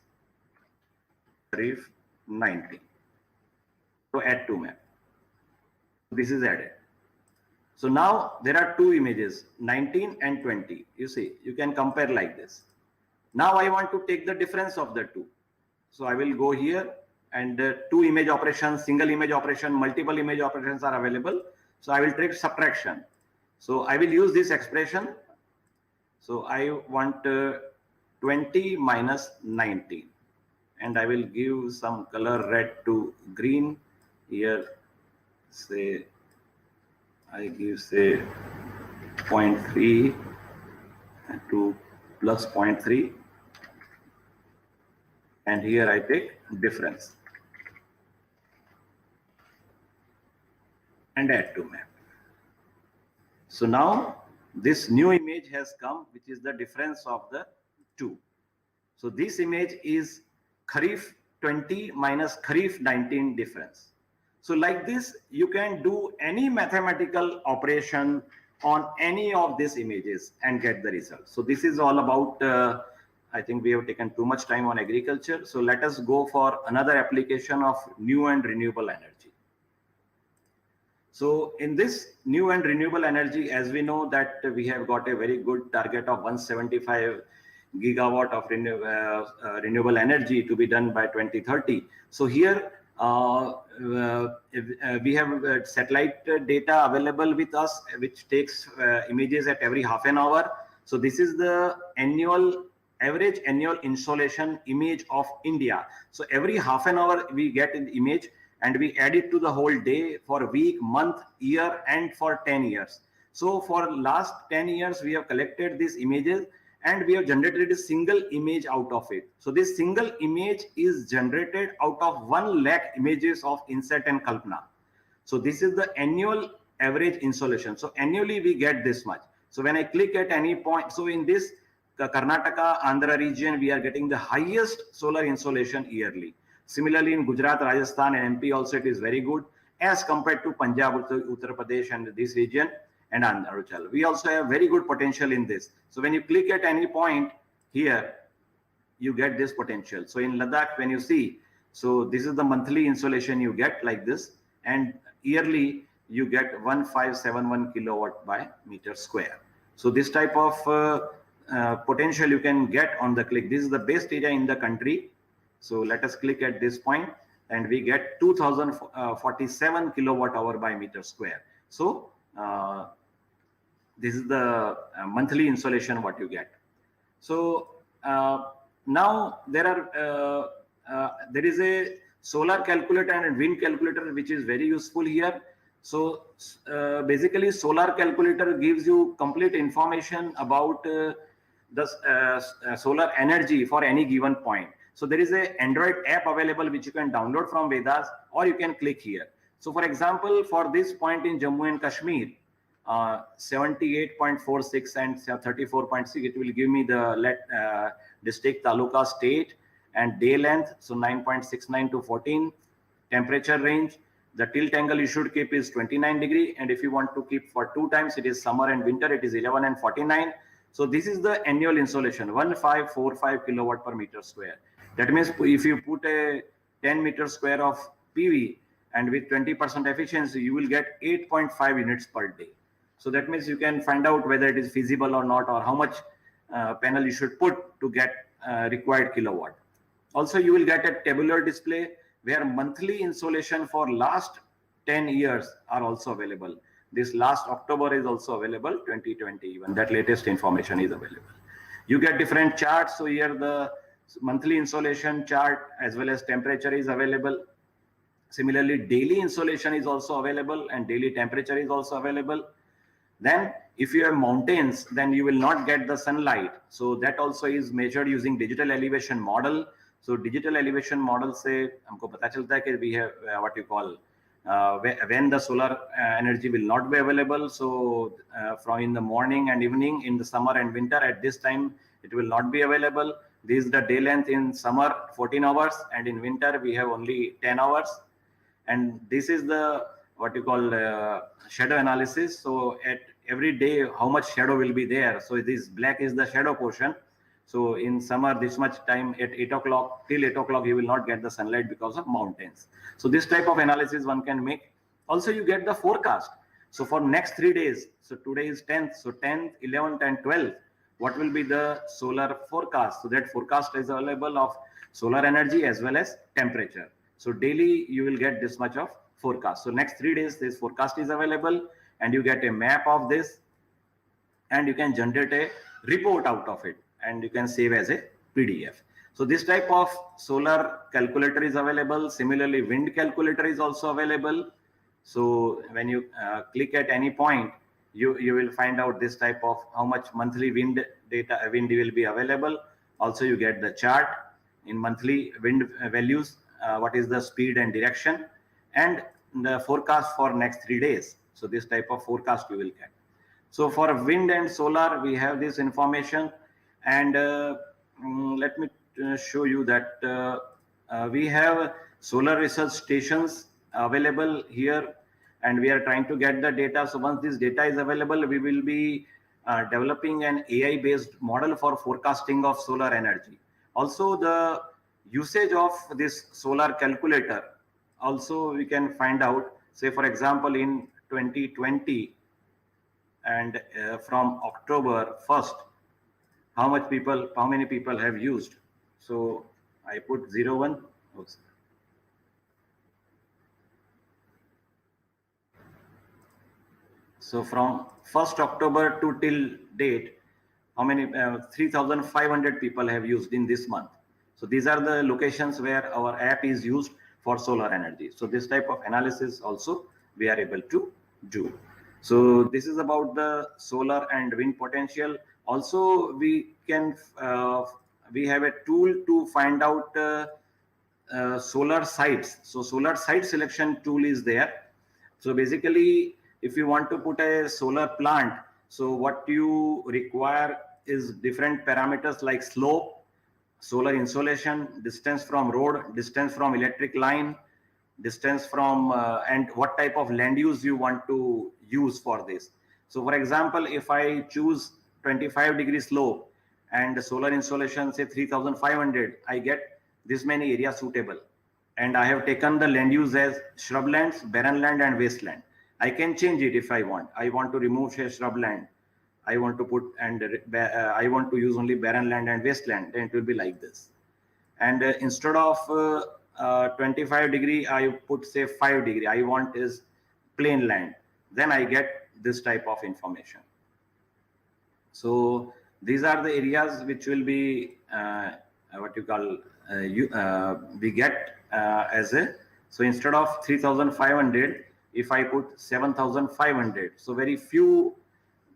Kharif 90. So add to map. This is added. So now there are 2 images, 19 and 20. You see, you can compare like this. Now I want to take the difference of the 2. So I will go here, and I will take October, September, October. So once again, I am taking 8 dates and I am writing Max Kharif 90. So add to map. So this is added. So now there are 2 images, 19 and 20. You see, you can compare like this. Now I want to take the difference of the 2. So I will go here, and two image operations, single image operation, multiple image operations are available. So I will take subtraction. So I will use this expression. So I want 20 minus 19, and I will give some color red to green here. Say I give say 0.3 to plus 0.3, and here I take difference and add to map. So now this new image has come, which is the difference of the two. So this image is Kharif 20 minus Kharif 19 difference. So like this, you can do any mathematical operation on any of these images and get the result. So this is all about, I think we have taken too much time on agriculture. So let us go for another application of new and renewable energy. So in this new and renewable energy, as we know that we have got a very good target of 175 gigawatt of renewable energy to be done by 2030. So here we have satellite data available with us, which takes images at every half an hour. So this is the average annual insolation image of India. So every half an hour we get an image, and we add it to the whole day for a week, month, year, and for 10 years. So for last 10 years, we have collected these images and we have generated a single image out of it. So this single image is generated out of 1 lakh images of Inset and Kalpana. So this is the annual average insolation. So annually we get this much. So when I click at any point, so in this Karnataka, Andhra region, we are getting the highest solar insolation yearly. Similarly, in Gujarat, Rajasthan, and MP also, it is very good as compared to Punjab, Uttar Pradesh, and this region, and Arunachal. We also have very good potential in this. So when you click at any point here, you get this potential. So in Ladakh, when you see, so this is the monthly insolation you get like this, and yearly you get 1571 kilowatt by meter square. So this type of potential you can get on the click. This is the best area in the country. So let us click at this point and we get 2047 kilowatt hour by meter square. So this is the monthly insolation what you get. So now there is a solar calculator and wind calculator which is very useful here. So basically solar calculator gives you complete information about the solar energy for any given point. So there is an Android app available which you can download from Vedas, or you can click here. So for example, for this point in Jammu and Kashmir, 78.46 and 34.6, it will give me the district, taluka, state, and day length. So 9.69 to 14, temperature range. The tilt angle you should keep is 29 degree. And if you want to keep for 2 times, it is summer and winter, it is 11 and 49. So this is the annual insolation, 1545 kilowatt per meter square. That means if you put a 10 meter square of PV and with 20% efficiency, you will get 8.5 units per day. So that means you can find out whether it is feasible or not, or how much panel you should put to get required kilowatt. Also, you will get a tabular display where monthly insolation for last 10 years are also available. This last October is also available, 2020, even that latest information is available. You get different charts. So here the monthly insolation chart as well as temperature is available. Similarly, daily insolation is also available and daily temperature is also available. Then if you have mountains, then you will not get the sunlight. So that also is measured using digital elevation model. So digital elevation model से हमको पता चलता है कि we have what you call when the solar energy will not be available. So from in the morning and evening, in the summer and winter, at this time it will not be available. This is the day length in summer, 14 hours, and in winter we have only 10 hours. And this is the what you call shadow analysis. So at every day, how much shadow will be there. So this black is the shadow portion. So in summer, this much time at 8 o'clock, till 8 o'clock, you will not get the sunlight because of mountains. So this type of analysis one can make. Also, you get the forecast. So for next 3 days, so today is 10th, so 10th, 11th, and 12th, what will be the solar forecast? So that forecast is available of solar energy as well as temperature. So daily you will get this much of forecast. So next 3 days this forecast is available, and you get a map of this, and you can generate a report out of it, and you can save as a PDF. So this type of solar calculator is available. Similarly, wind calculator is also available. So when you click at any point, you will find out this type of how much monthly wind will be available. Also, you get the chart in monthly wind values, what is the speed and direction, and the forecast for next 3 days. So this type of forecast you will get. So for wind and solar, we have this information, and let me show you that we have solar research stations available here, and we are trying to get the data. So once this data is available, we will be developing an AI-based model for forecasting of solar energy. Also, the usage of this solar calculator, also we can find out, say for example, in 2020, and from October 1st, how many people have used. So I put 01. So from 1st October to till date, how many 3,500 people have used in this month. So these are the locations where our app is used for solar energy. So this type of analysis also we are able to do. So this is about the solar and wind potential. Also, we can we have a tool to find out solar sites. So solar site selection tool is there. So basically, if you want to put a solar plant, so what you require is different parameters like slope, solar insolation, distance from road, distance from electric line, distance from and what type of land use you want to use for this. So for example, if I choose 25-degree slope and solar insolation say 3,500, I get this many areas suitable, and I have taken the land use as shrublands, barren land, and wasteland. I can change it if I want. I want to remove shrubland. I want to put I want to use only barren land and wasteland. Then it will be like this. And instead of 25-degree, I put say 5-degree. I want is plain land. Then I get this type of information. So these are the areas which will be what you call we get as a. So instead of 3,500, if I put 7,500, so very few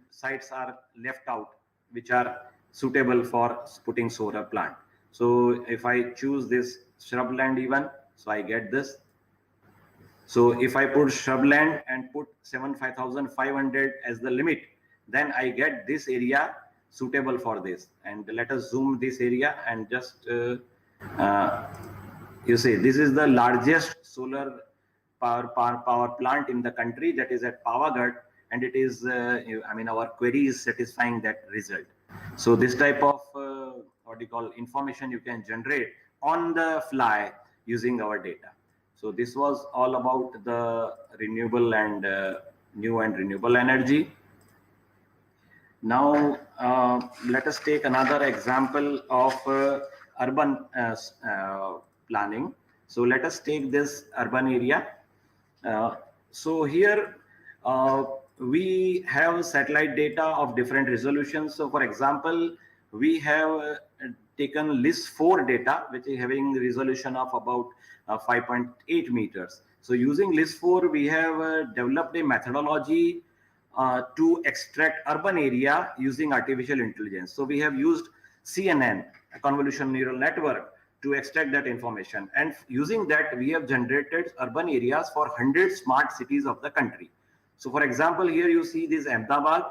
sites are left out which are suitable for putting solar plant. So if I choose this shrubland even, so I get this. So if I put shrubland and put 75,500 as the limit, then I get this area suitable for this. And let us zoom this area and just you see, this is the largest solar power plant in the country, that is at Pavagadh, and it is I mean, our query is satisfying that result. So this type of what you call information you can generate on the fly using our data. So this was all about the renewable and new and renewable energy. Now let us take another example of urban planning. So let us take this urban area. So here we have satellite data of different resolutions. So for example, we have taken LIS4 data, which is having resolution of about 5.8 meters. So using LIS4, we have developed a methodology to extract urban area using artificial intelligence. So we have used CNN, a convolutional neural network, to extract that information. And using that, we have generated urban areas for 100 smart cities of the country. So for example, here you see this Ahmedabad.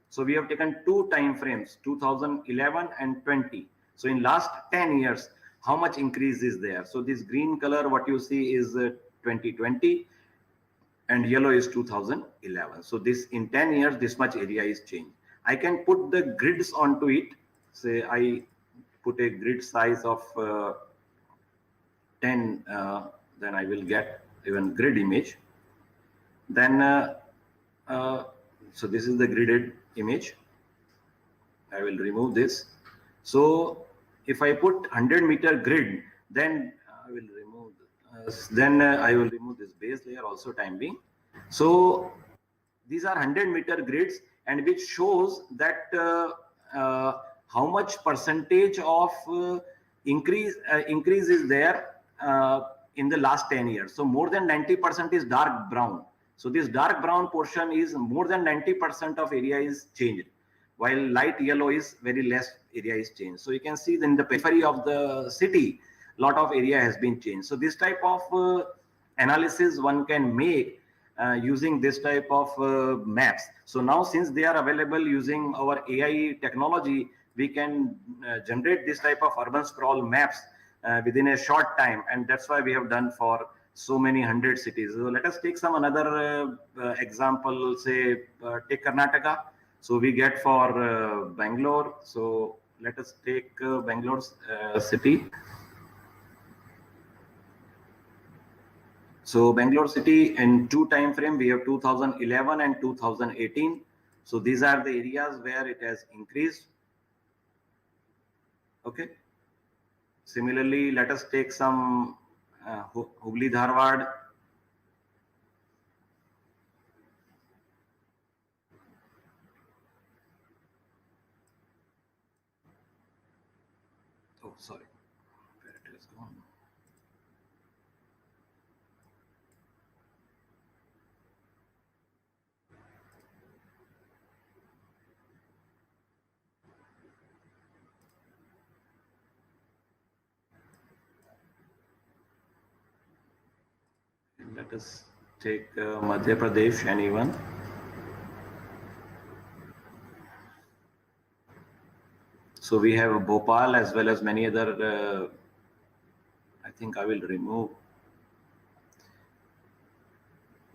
So we have taken two time frames, 2011 and 20. So in last 10 years, how much increase is there? So this green color, what you see is 2020, and yellow is 2011. So this in 10 years, this much area is changed. I can put the grids onto it. Say I put a grid size of 10, then I will get even grid image. Then, so this is the gridded image. I will remove this. So if I put 100-meter grid, then I will remove Then I will remove this base layer also time being. So these are 100-meter grids, and which shows that how much percentage of increase is there in the last 10 years. So more than 90% is dark brown. So this dark brown portion is more than 90% of area is changed, while light yellow is very less area is changed. So you can see in the periphery of the city, lot of area has been changed. So this type of analysis one can make using this type of maps. So now since they are available using our AI technology, we can generate this type of urban sprawl maps within a short time, and that's why we have done for so many 100 cities. So let us take some another example, say take Karnataka. So we get for Bangalore. So let us take Bangalore city. So Bangalore city in two time frame, we have 2011 and 2018. So these are the areas where it has increased. Okay. Similarly, let us take some Hubli Dharwad. Oh, sorry, where it has gone. Let us take Madhya Pradesh, anyone. So we have Bhopal as well as many other. I think I will remove.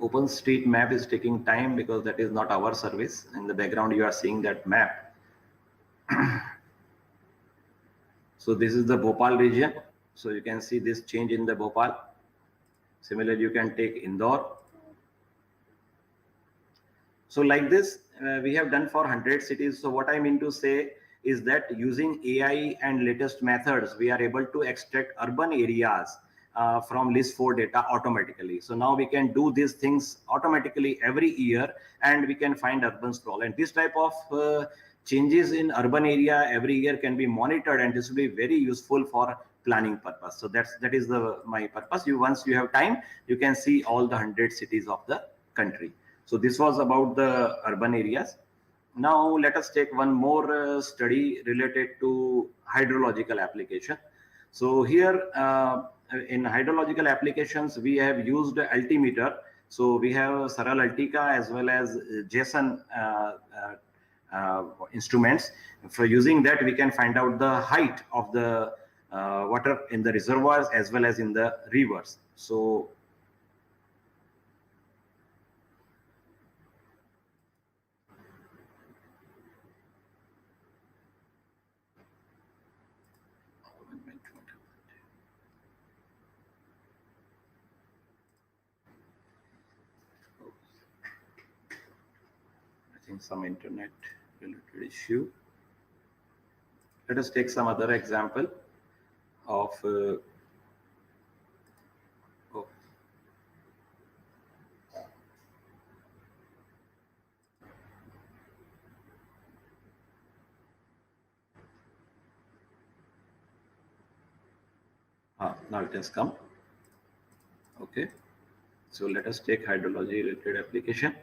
OpenStreetMap is taking time because that is not our service. In the background, you are seeing that map. So this is the Bhopal region. So you can see this change in the Bhopal. Similarly, you can take Indore. So like this, we have done for 100 cities. So what I mean to say is that using AI and latest methods, we are able to extract urban areas from list4 data automatically. So now we can do these things automatically every year, and we can find urban sprawl. And this type of changes in urban area every year can be monitored, and this will be very useful for planning purpose. So that is my purpose. Once you have time, you can see all the 100 cities of the country. So this was about the urban areas. Now let us take one more study related to hydrological application. So here in hydrological applications, we have used altimeter. So we have Saral Altica as well as JSON instruments. For using that, we can find out the height of the water in the reservoirs as well as in the rivers. So some internet related issue. Let us take some other example of now it has come. Okay, so let us take hydrology related application.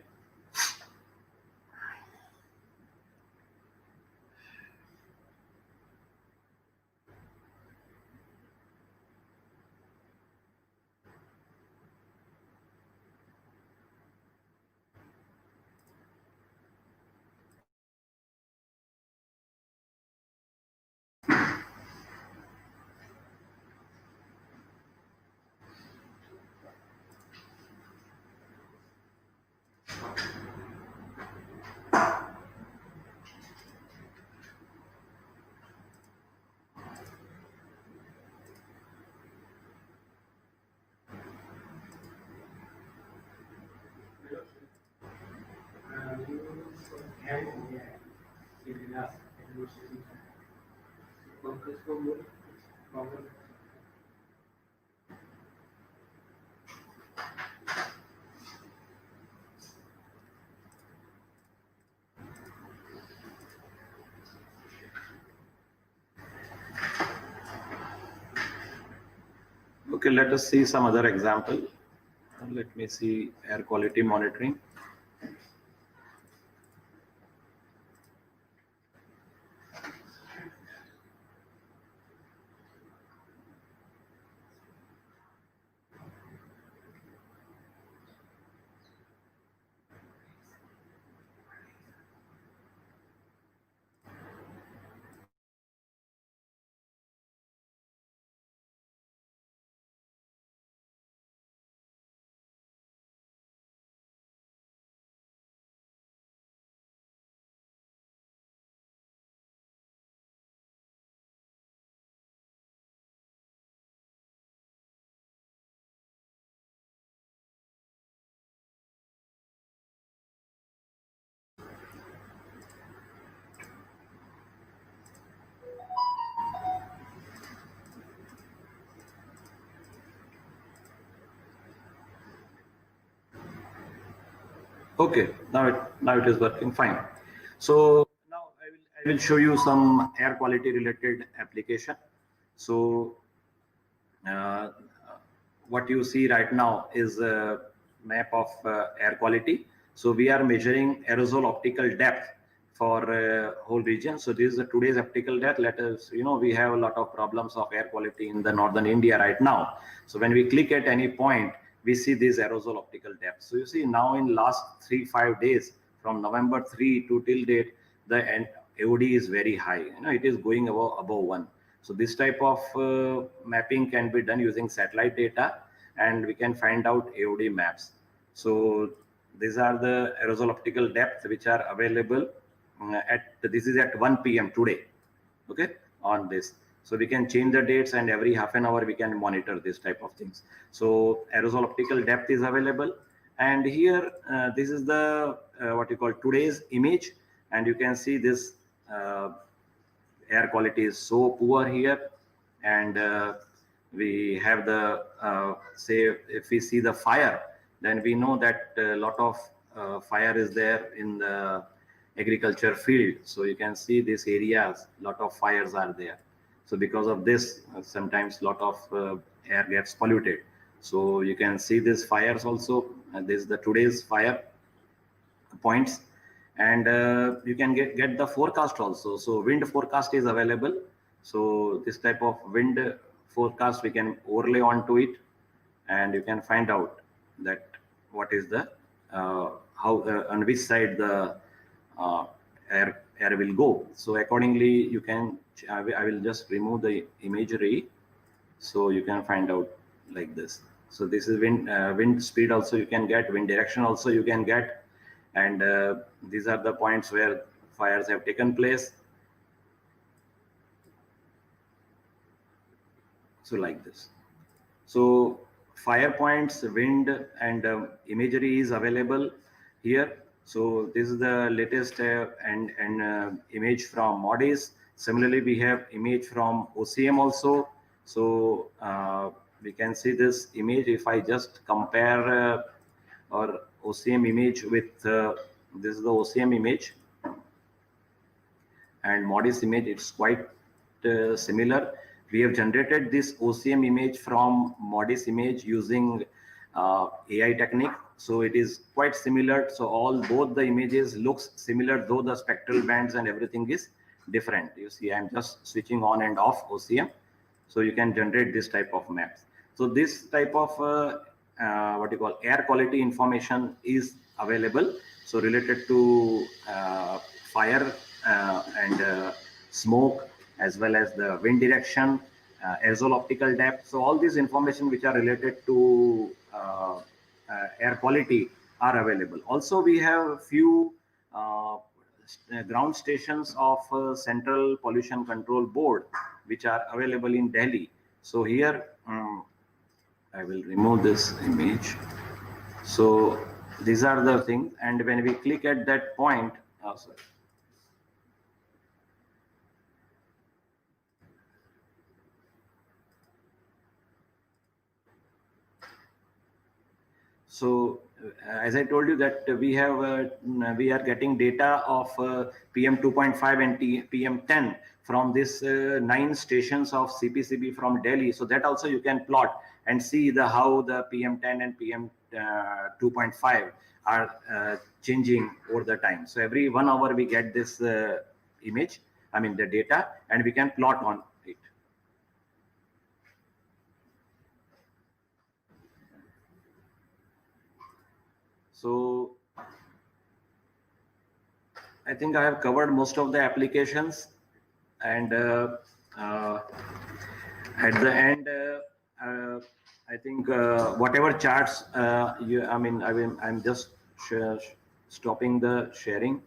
Okay, let us see some other example. Let me see air quality monitoring. Okay, now it is working fine. So now I will show you some air quality related application. So uh, what you see right now is a map of air quality. So we are measuring aerosol optical depth for whole region. So this is today's optical depth. Let us, we have a lot of problems of air quality in the northern India right now. So when we click at any point, we see this aerosol optical depth. So you see now in last 3-5 days from November 3 to till date, the AOD is very high. It is going above 1. So this type of mapping can be done using satellite data, and we can find out AOD maps. So these are the aerosol optical depth which are available this is at 1 p.m. today, okay, on this. So we can change the dates, and every half an hour we can monitor this type of things. So aerosol optical depth is available, and here this is the what you call today's image, and you can see this air quality is so poor here, and we have the say if we see the fire, then we know that a lot of fire is there in the agriculture field. So you can see these areas, lot of fires are there. So because of this, sometimes lot of air gets polluted. So you can see these fires also. This is the today's fire points, and you can get the forecast also. So wind forecast is available. So this type of wind forecast we can overlay onto it, and you can find out that what is the how on which side the air will go. So accordingly you can I will just remove the imagery, so you can find out like this. So this is wind speed also you can get, wind direction also you can get, and these are the points where fires have taken place. So like this. So fire points, wind, and imagery is available here. So this is the latest and image from MODIS. Similarly, we have image from OCM also. So we can see this image. If I just compare or OCM image with this is the OCM image and MODIS image, it's quite similar. We have generated this OCM image from MODIS image using AI technique. So it is quite similar. So both the images looks similar, though the spectral bands and everything is different. You see, I'm just switching on and off OCM. So you can generate this type of maps. So this type of what you call air quality information is available. So related to fire and smoke, as well as the wind direction, aerosol optical depth. So all these information which are related to air quality are available. Also, we have few ground stations of Central Pollution Control Board which are available in Delhi. So here I will remove this image. So these are the things, and when we click at that point, sorry. So as I told you that we are getting data of PM 2.5 and PM 10 from this 9 stations of CPCB from Delhi. So that also you can plot and see how the PM10 and PM 2.5 are changing over the time. So every 1 hour we get this image, the data, and we can plot on it. So I think I have covered most of the applications, and at the end, I think whatever charts I'm just stopping the sharing.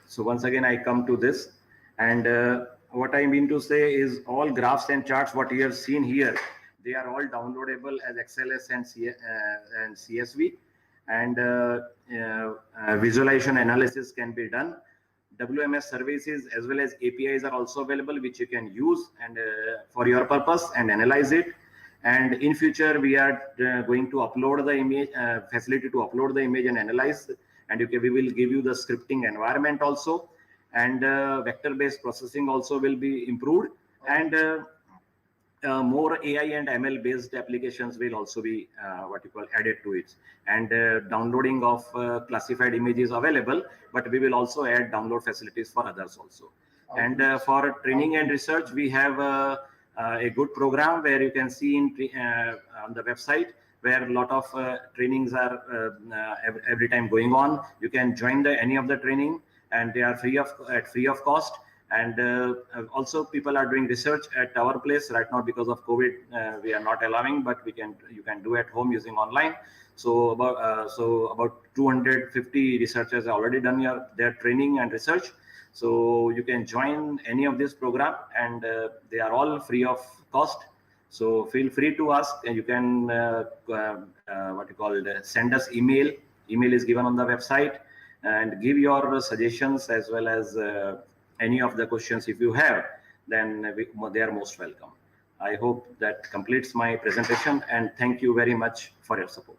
So once again, I come to this, and what I mean to say is all graphs and charts what you have seen here, they are all downloadable as XLS and CSV, and visualization analysis can be done. WMS services as well as APIs are also available, which you can use and for your purpose and analyze it. And in future, we are going to upload the image, facility to upload the image and analyze. And we will give you the scripting environment also, and vector-based processing also will be improved, and more AI and ML based applications will also be added to it, and downloading of classified images available, but we will also add download facilities for others also. And for training and research, we have a good program where you can see on the website, where a lot of trainings are every time going on. You can join any of the training, and they are free of cost. And also people are doing research at our place right now. Because of COVID, we are not allowing, but you can do at home using online. So about 250 researchers have already done their training and research. So you can join any of this program, and they are all free of cost. So feel free to ask, and you can send us email. Email is given on the website, and give your suggestions as well as any of the questions if you have. Then they are most welcome. I hope that completes my presentation, and thank you very much for your support.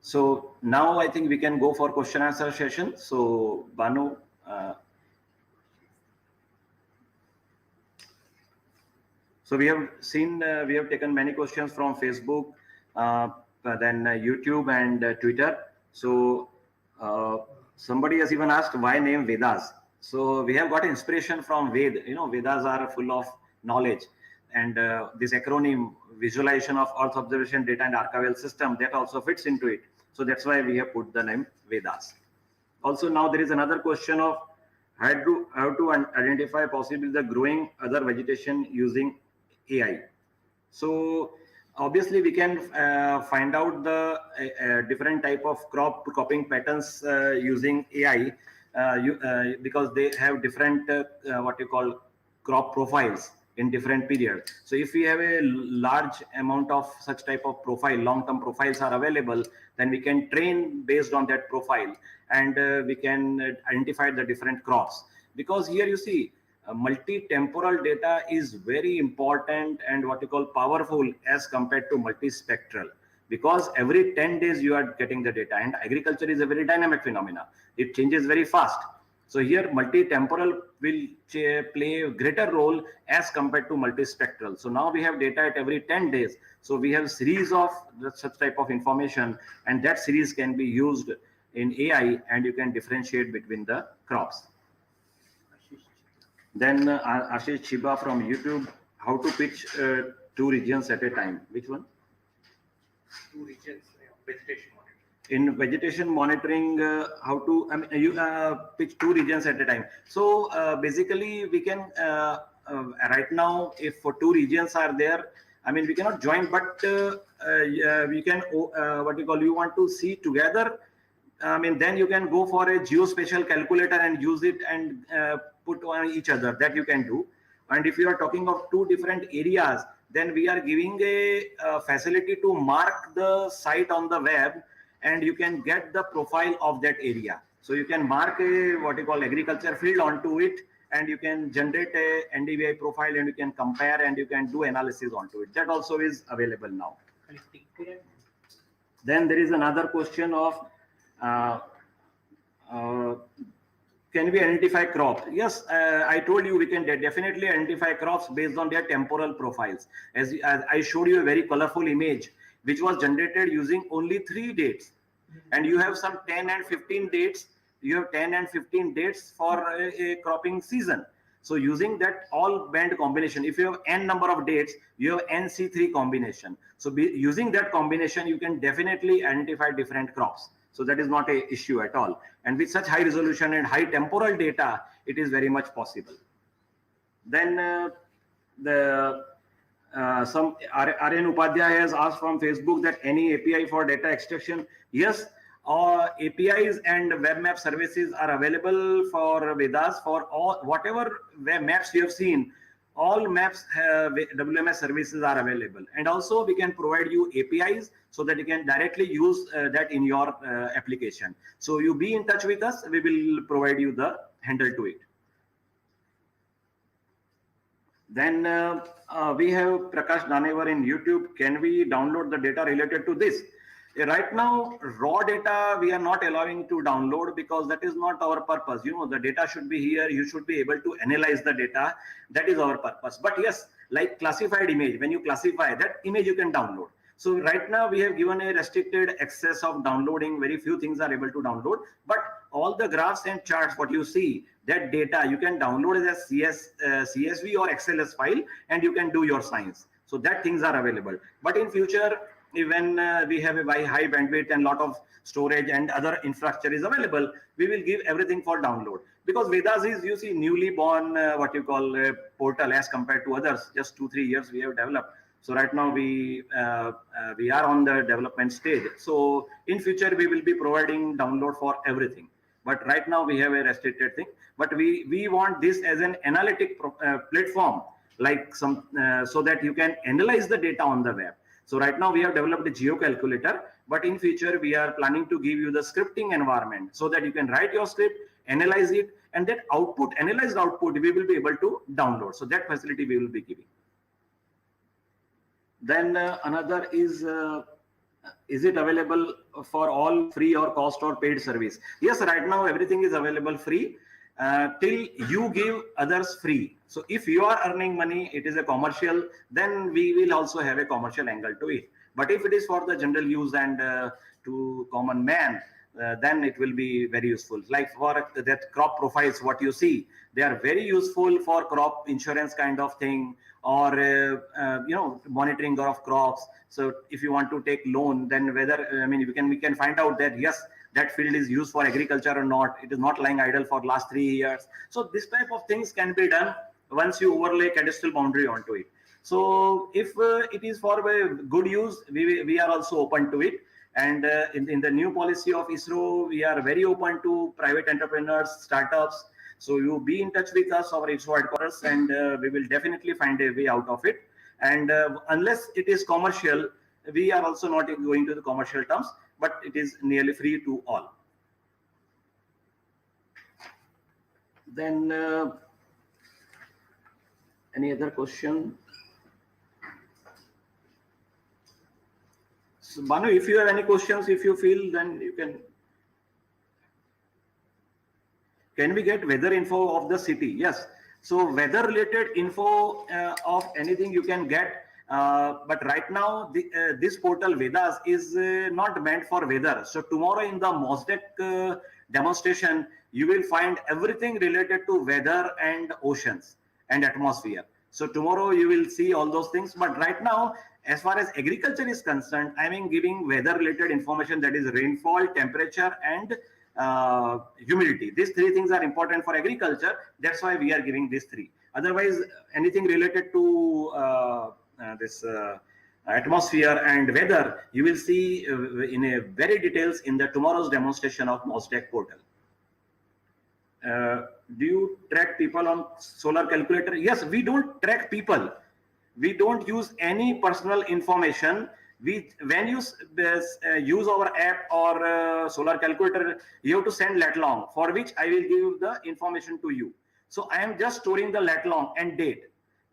So now I think we can go for question answer session. So Banu. So we have seen, we have taken many questions from Facebook, then YouTube and Twitter. So somebody has even asked, why name Vedas? So we have got inspiration from Ved. Vedas are full of knowledge, and this acronym, visualization of Earth observation data and archival system, that also fits into it. So that's why we have put the name Vedas. Also, now there is another question of how to identify possibly the growing other vegetation using AI. So obviously we can find out the different type of cropping patterns using AI, because they have different crop profiles in different periods. So if we have a large amount of such type of profile, long-term profiles are available, then we can train based on that profile, and we can identify the different crops. Because here you see, multi-temporal data is very important and powerful as compared to multispectral, because every 10 days you are getting the data, and agriculture is a very dynamic phenomena. It changes very fast. So here multi-temporal will play a greater role as compared to multispectral. So now we have data at every 10 days. So we have series of such type of information, and that series can be used in AI, and you can differentiate between the crops. Then Ashish Chiba from YouTube, how to pitch 2 regions at a time. Which one? 2 regions, vegetation monitoring. In vegetation monitoring, how to you pitch 2 regions at a time. So basically we can right now, if for 2 regions are there, we cannot join, but we can you want to see together. Then you can go for a geospatial calculator and use it and put on each other. That you can do. And if you are talking of 2 different areas, then we are giving a facility to mark the site on the web, and you can get the profile of that area. So you can mark a agriculture field onto it, and you can generate a NDVI profile, and you can compare, and you can do analysis onto it. That also is available now. Then there is another question of uh, uh, can we identify crop? Yes, I told you we can definitely identify crops based on their temporal profiles. As I showed you a very colorful image, which was generated using only 3 dates. And you have some 10 and 15 dates. You have 10 and 15 dates for a cropping season. So using that all band combination, if you have n number of dates, you have NC3 combination. So using that combination, you can definitely identify different crops. So that is not an issue at all. And with such high resolution and high temporal data, it is very much possible. Then some Aryan Upadhyay has asked from Facebook that any API for data extraction. Yes, APIs and web map services are available for Vedas for all whatever web maps you have seen. All maps WMS services are available, and also we can provide you APIs so that you can directly use that in your application. So you be in touch with us, we will provide you the handle to it. Then we have Prakash Danevar in YouTube. Can we download the data related to this? Right now, raw data we are not allowing to download because that is not our purpose. You know, the data should be here. You should be able to analyze the data. That is our purpose. But yes, like classified image, when you classify that image, you can download. So right now we have given a restricted access of downloading. Very few things are able to download, but all the graphs and charts, what you see, that data you can download as CSV or XLS file, and you can do your science. So that things are available. But in future, when we have a very high bandwidth and lot of storage and other infrastructure is available, we will give everything for download. Because Vedas is, you see, newly born what you call a portal as compared to others. Just 2-3 years we have developed. So right now we are on the development stage. So in future we will be providing download for everything. But right now we have a restricted thing. But we want this as an analytic platform, like some so that you can analyze the data on the web. So right now we have developed a GeoCalculator, but in future we are planning to give you the scripting environment so that you can write your script, analyze it, and that output, analyzed output, we will be able to download. So that facility we will be giving. Then another is it available for all free or cost or paid service? Yes, right now everything is available free till you give others free. So if you are earning money, it is a commercial, then we will also have a commercial angle to it. But if it is for the general use and to common man, then it will be very useful. Like for that crop profiles, what you see, they are very useful for crop insurance kind of thing, or you know, monitoring of crops. So if you want to take loan, then whether we can find out that yes, that field is used for agriculture or not. It is not lying idle for last 3 years. So this type of things can be done once you overlay cadastral boundary onto it. So if it is for good use, we are also open to it. And in the new policy of ISRO, we are very open to private entrepreneurs, startups. So you be in touch with us, our ISRO headquarters, and we will definitely find a way out of it. And unless it is commercial, we are also not going to the commercial terms, but it is nearly free to all. Then any other question? So Banu, if you have any questions, if you feel, then you can. Can we get weather info of the city? Yes. So weather related info of anything you can get. But right now, this portal Vedas is not meant for weather. So tomorrow in the MOSDEC demonstration, you will find everything related to weather and oceans and atmosphere. So tomorrow you will see all those things. But right now, as far as agriculture is concerned, I mean giving weather related information, that is rainfall, temperature, and humidity. These 3 things are important for agriculture. That's why we are giving these 3. Otherwise, anything related to this atmosphere and weather, you will see in a very details in the tomorrow's demonstration of MOSDEC portal. Do you track people on solar calculator? Yes, we don't track people. We don't use any personal information. When you use our app or solar calculator, you have to send lat long, for which I will give the information to you. So I am just storing the lat long and date.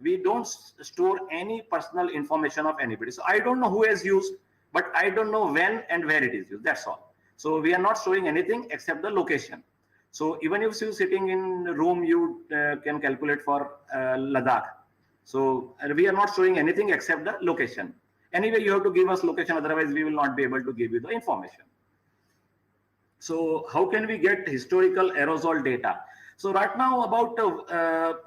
We don't store any personal information of anybody. So I don't know who has used, but I don't know when and where it is used. That's all. So we are not showing anything except the location. So even if you're sitting in a room, you can calculate for Ladakh. So we are not showing anything except the location. Anyway, you have to give us location, otherwise we will not be able to give you the information. So how can we get historical aerosol data? So right now about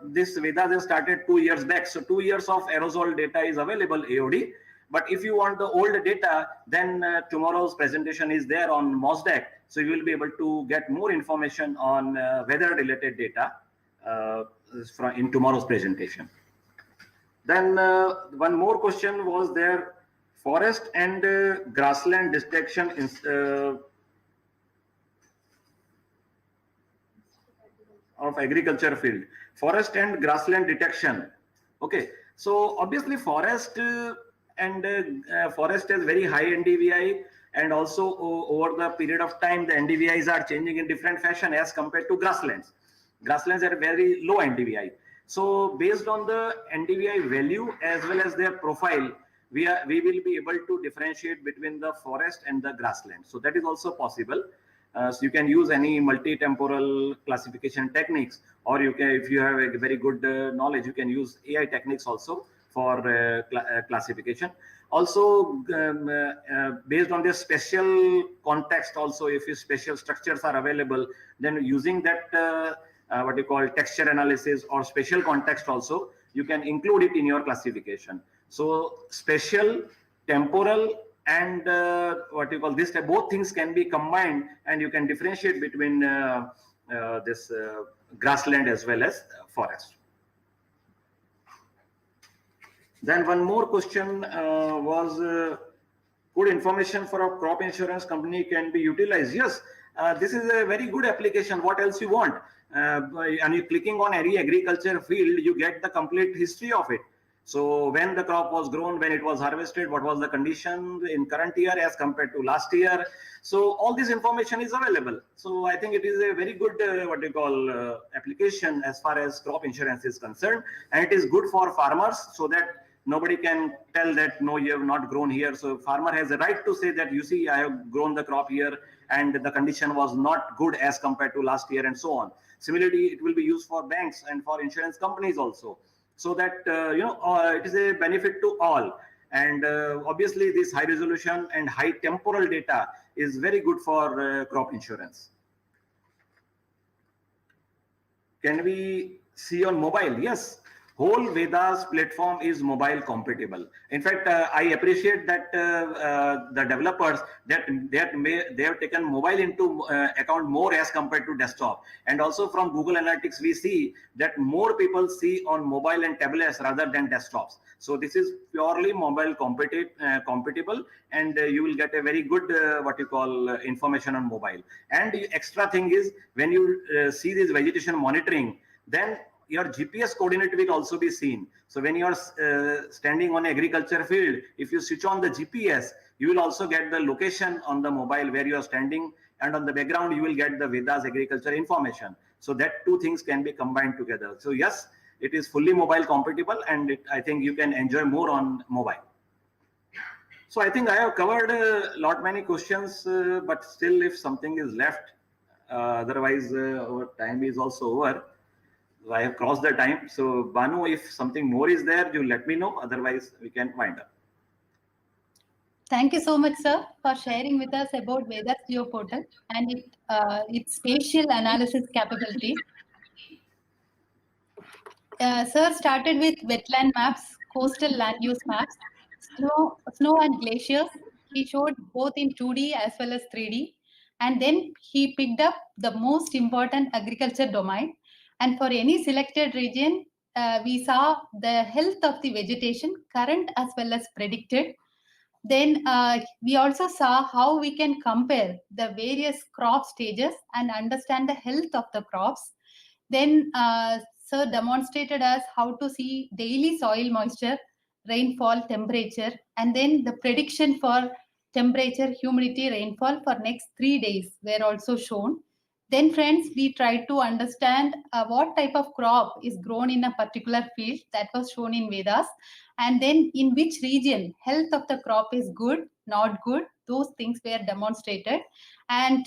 this Vedas has started 2 years back. So 2 years of aerosol data is available AOD. But if you want the old data, then tomorrow's presentation is there on MOSDEC. So you will be able to get more information on weather related data in tomorrow's presentation. Then one more question was there, forest and grassland detection of agriculture field, forest and grassland detection. Okay, so obviously forest forest has very high NDVI, and also over the period of time the NDVIs are changing in different fashion as compared to grasslands. Grasslands are very low NDVI. So based on the NDVI value as well as their profile, we will be able to differentiate between the forest and the grassland. So that is also possible. So you can use any multi-temporal classification techniques, or you can, if you have a very good knowledge, you can use AI techniques also for classification. Also, based on the special context, also if special structures are available, then using that what you call texture analysis or special context also, you can include it in your classification. So special, temporal, and what you call this, both things can be combined, and you can differentiate between this grassland as well as forest. Then one more question was, could information for a crop insurance company can be utilized? Yes, this is a very good application. What else you want? And you clicking on any agriculture field, you get the complete history of it. So when the crop was grown, when it was harvested, what was the condition in current year as compared to last year. So all this information is available. So I think it is a very good what you call application as far as crop insurance is concerned, and it is good for farmers, so that nobody can tell that no, you have not grown here. So farmer has a right to say that, you see, I have grown the crop here and the condition was not good as compared to last year, and so on. Similarly, it will be used for banks and for insurance companies also, so that it is a benefit to all. And obviously this high resolution and high temporal data is very good for crop insurance. Can we see on mobile? Yes, whole Vedas platform is mobile compatible. In fact, I appreciate that the developers that they have taken mobile into account more as compared to desktop. And also from Google Analytics, we see that more people see on mobile and tablets rather than desktops. So this is purely mobile compatible, and you will get a very good what you call information on mobile. And the extra thing is, when you see this vegetation monitoring, then your GPS coordinate will also be seen. So when you are standing on agriculture field, if you switch on the GPS, you will also get the location on the mobile where you are standing, and on the background you will get the Vedas agriculture information. So that two things can be combined together. So yes, it is fully mobile compatible, and I think you can enjoy more on mobile. So I think I have covered many questions, but still if something is left, otherwise our time is also over. I have crossed the time. So Banu, if something more is there, you let me know. Otherwise, we can wind up. Thank you so much, sir, for sharing with us about Vedas GeoPortal and its spatial analysis capability. Sir started with wetland maps, coastal land use maps, snow and glaciers. He showed both in 2D as well as 3D. And then he picked up the most important agriculture domain. And for any selected region, we saw the health of the vegetation, current as well as predicted. Then we also saw how we can compare the various crop stages and understand the health of the crops. Then Sir demonstrated us how to see daily soil moisture, rainfall, temperature, and then the prediction for temperature, humidity, rainfall for next 3 days were also shown. Then friends, we tried to understand what type of crop is grown in a particular field, that was shown in Vedas, and then in which region health of the crop is good not good. Those things were demonstrated. And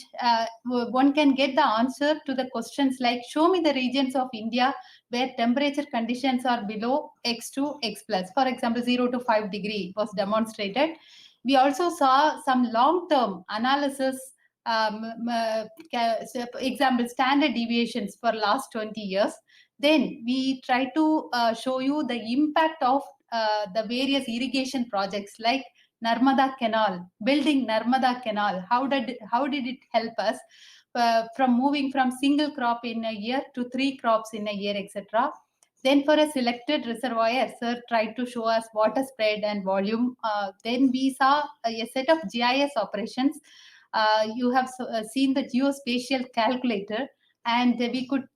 one can get the answer to the questions like, show me the regions of India where temperature conditions are below X2, X plus. For example, 0 to 5 degree was demonstrated. We also saw some long-term analysis, example, standard deviations for last 20 years. Then we try to show you the impact of the various irrigation projects like Narmada Canal, building Narmada Canal. How did it help us from moving from single crop in a year to 3 crops in a year, etc. Then for a selected reservoir, sir tried to show us water spread and volume. Then we saw a set of GIS operations. You have seen the geospatial calculator, and we could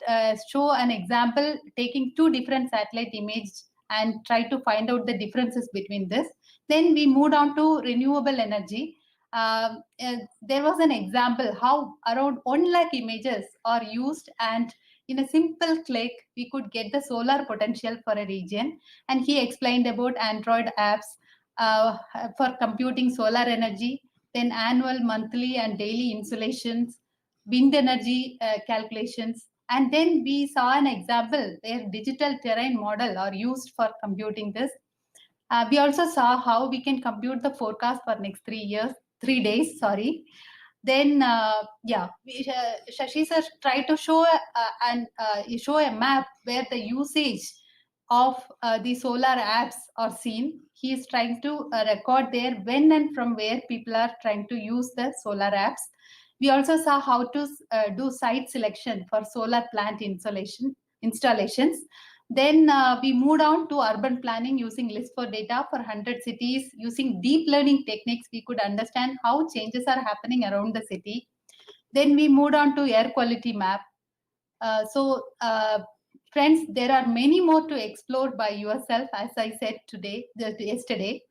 show an example taking 2 different satellite images and try to find out the differences between this. Then we moved on to renewable energy. There was an example how around 1 lakh images are used, and in a simple click, we could get the solar potential for a region. And he explained about Android apps for computing solar energy, then annual, monthly, and daily insulations, wind energy calculations. And then we saw an example where digital terrain model are used for computing this. We also saw how we can compute the forecast for next 3 days, sorry. Then, Shashi sir tried to show a map where the usage of the solar apps are seen. He is trying to record there when and from where people are trying to use the solar apps. We also saw how to do site selection for solar plant installations. Then we moved on to urban planning using List4Data for 100 cities. Using deep learning techniques, we could understand how changes are happening around the city. Then we moved on to air quality map. Friends, there are many more to explore by yourself, as I said yesterday.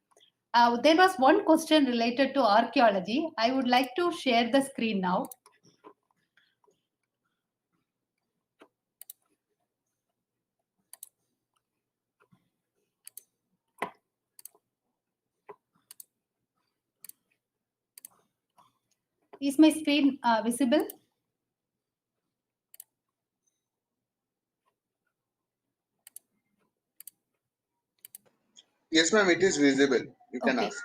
There was one question related to archaeology. I would like to share the screen now. Is my screen visible? Yes, ma'am, it is visible. You can Okay. ask.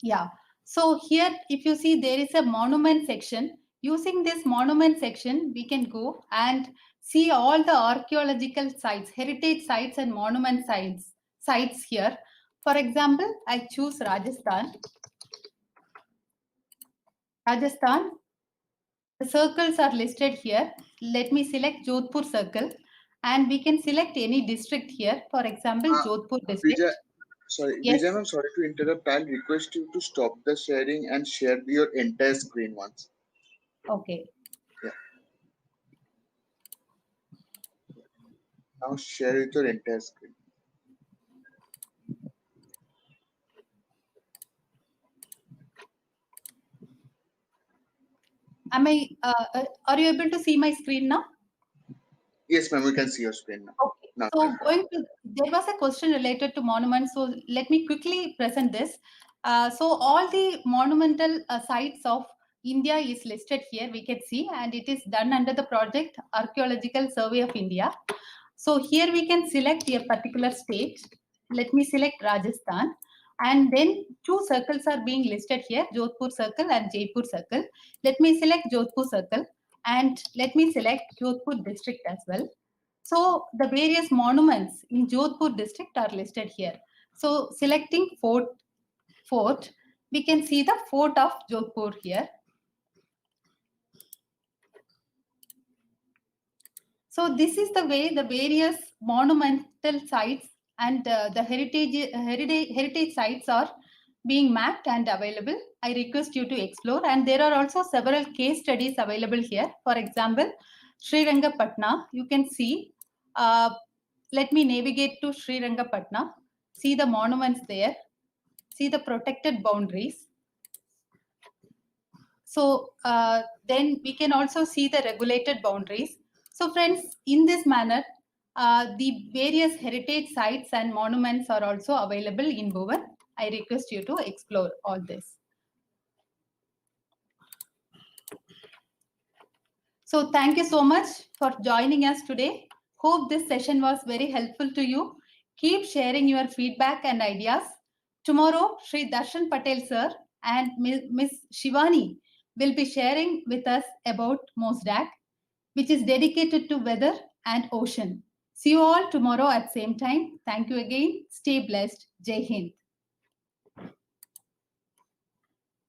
Yeah. So here, if you see, there is a monument section. Using this monument section, we can go and see all the archaeological sites, heritage sites and monument sites here. For example, I choose Rajasthan. Rajasthan, the circles are listed here. Let me select Jodhpur circle, and we can select any district here. For example, Jodhpur district. Yes. Vijay ma'am, sorry to interrupt. I'll request you to stop the sharing and share your entire screen once. Okay. Yeah. Now share with your entire screen. Am I? Are you able to see my screen now? Yes, ma'am, we can see your screen now. Okay. Now, So there was a question related to monuments. So let me quickly present this. So all the monumental sites of India is listed here. We can see, and it is done under the project Archaeological Survey of India. So here we can select a particular state. Let me select Rajasthan. And then 2 circles are being listed here, Jodhpur circle and Jaipur circle. Let me select Jodhpur circle, and let me select Jodhpur district as well. So the various monuments in Jodhpur district are listed here. So selecting fort, we can see the fort of Jodhpur here. So this is the way the various monumental sites and the heritage sites are being mapped and available. I request you to explore, and there are also several case studies available here. For example, Srirangapatna, you can see. Let me navigate to Srirangapatna. See the monuments there. See the protected boundaries. So then we can also see the regulated boundaries. So friends, in this manner, the various heritage sites and monuments are also available in Bhuvan. I request you to explore all this. So thank you so much for joining us today. Hope this session was very helpful to you. Keep sharing your feedback and ideas. Tomorrow, Sri Darshan Patel sir and Miss Shivani will be sharing with us about MOSDAC, which is dedicated to weather and ocean. See you all tomorrow at same time. Thank you again. Stay blessed. Jai Hind.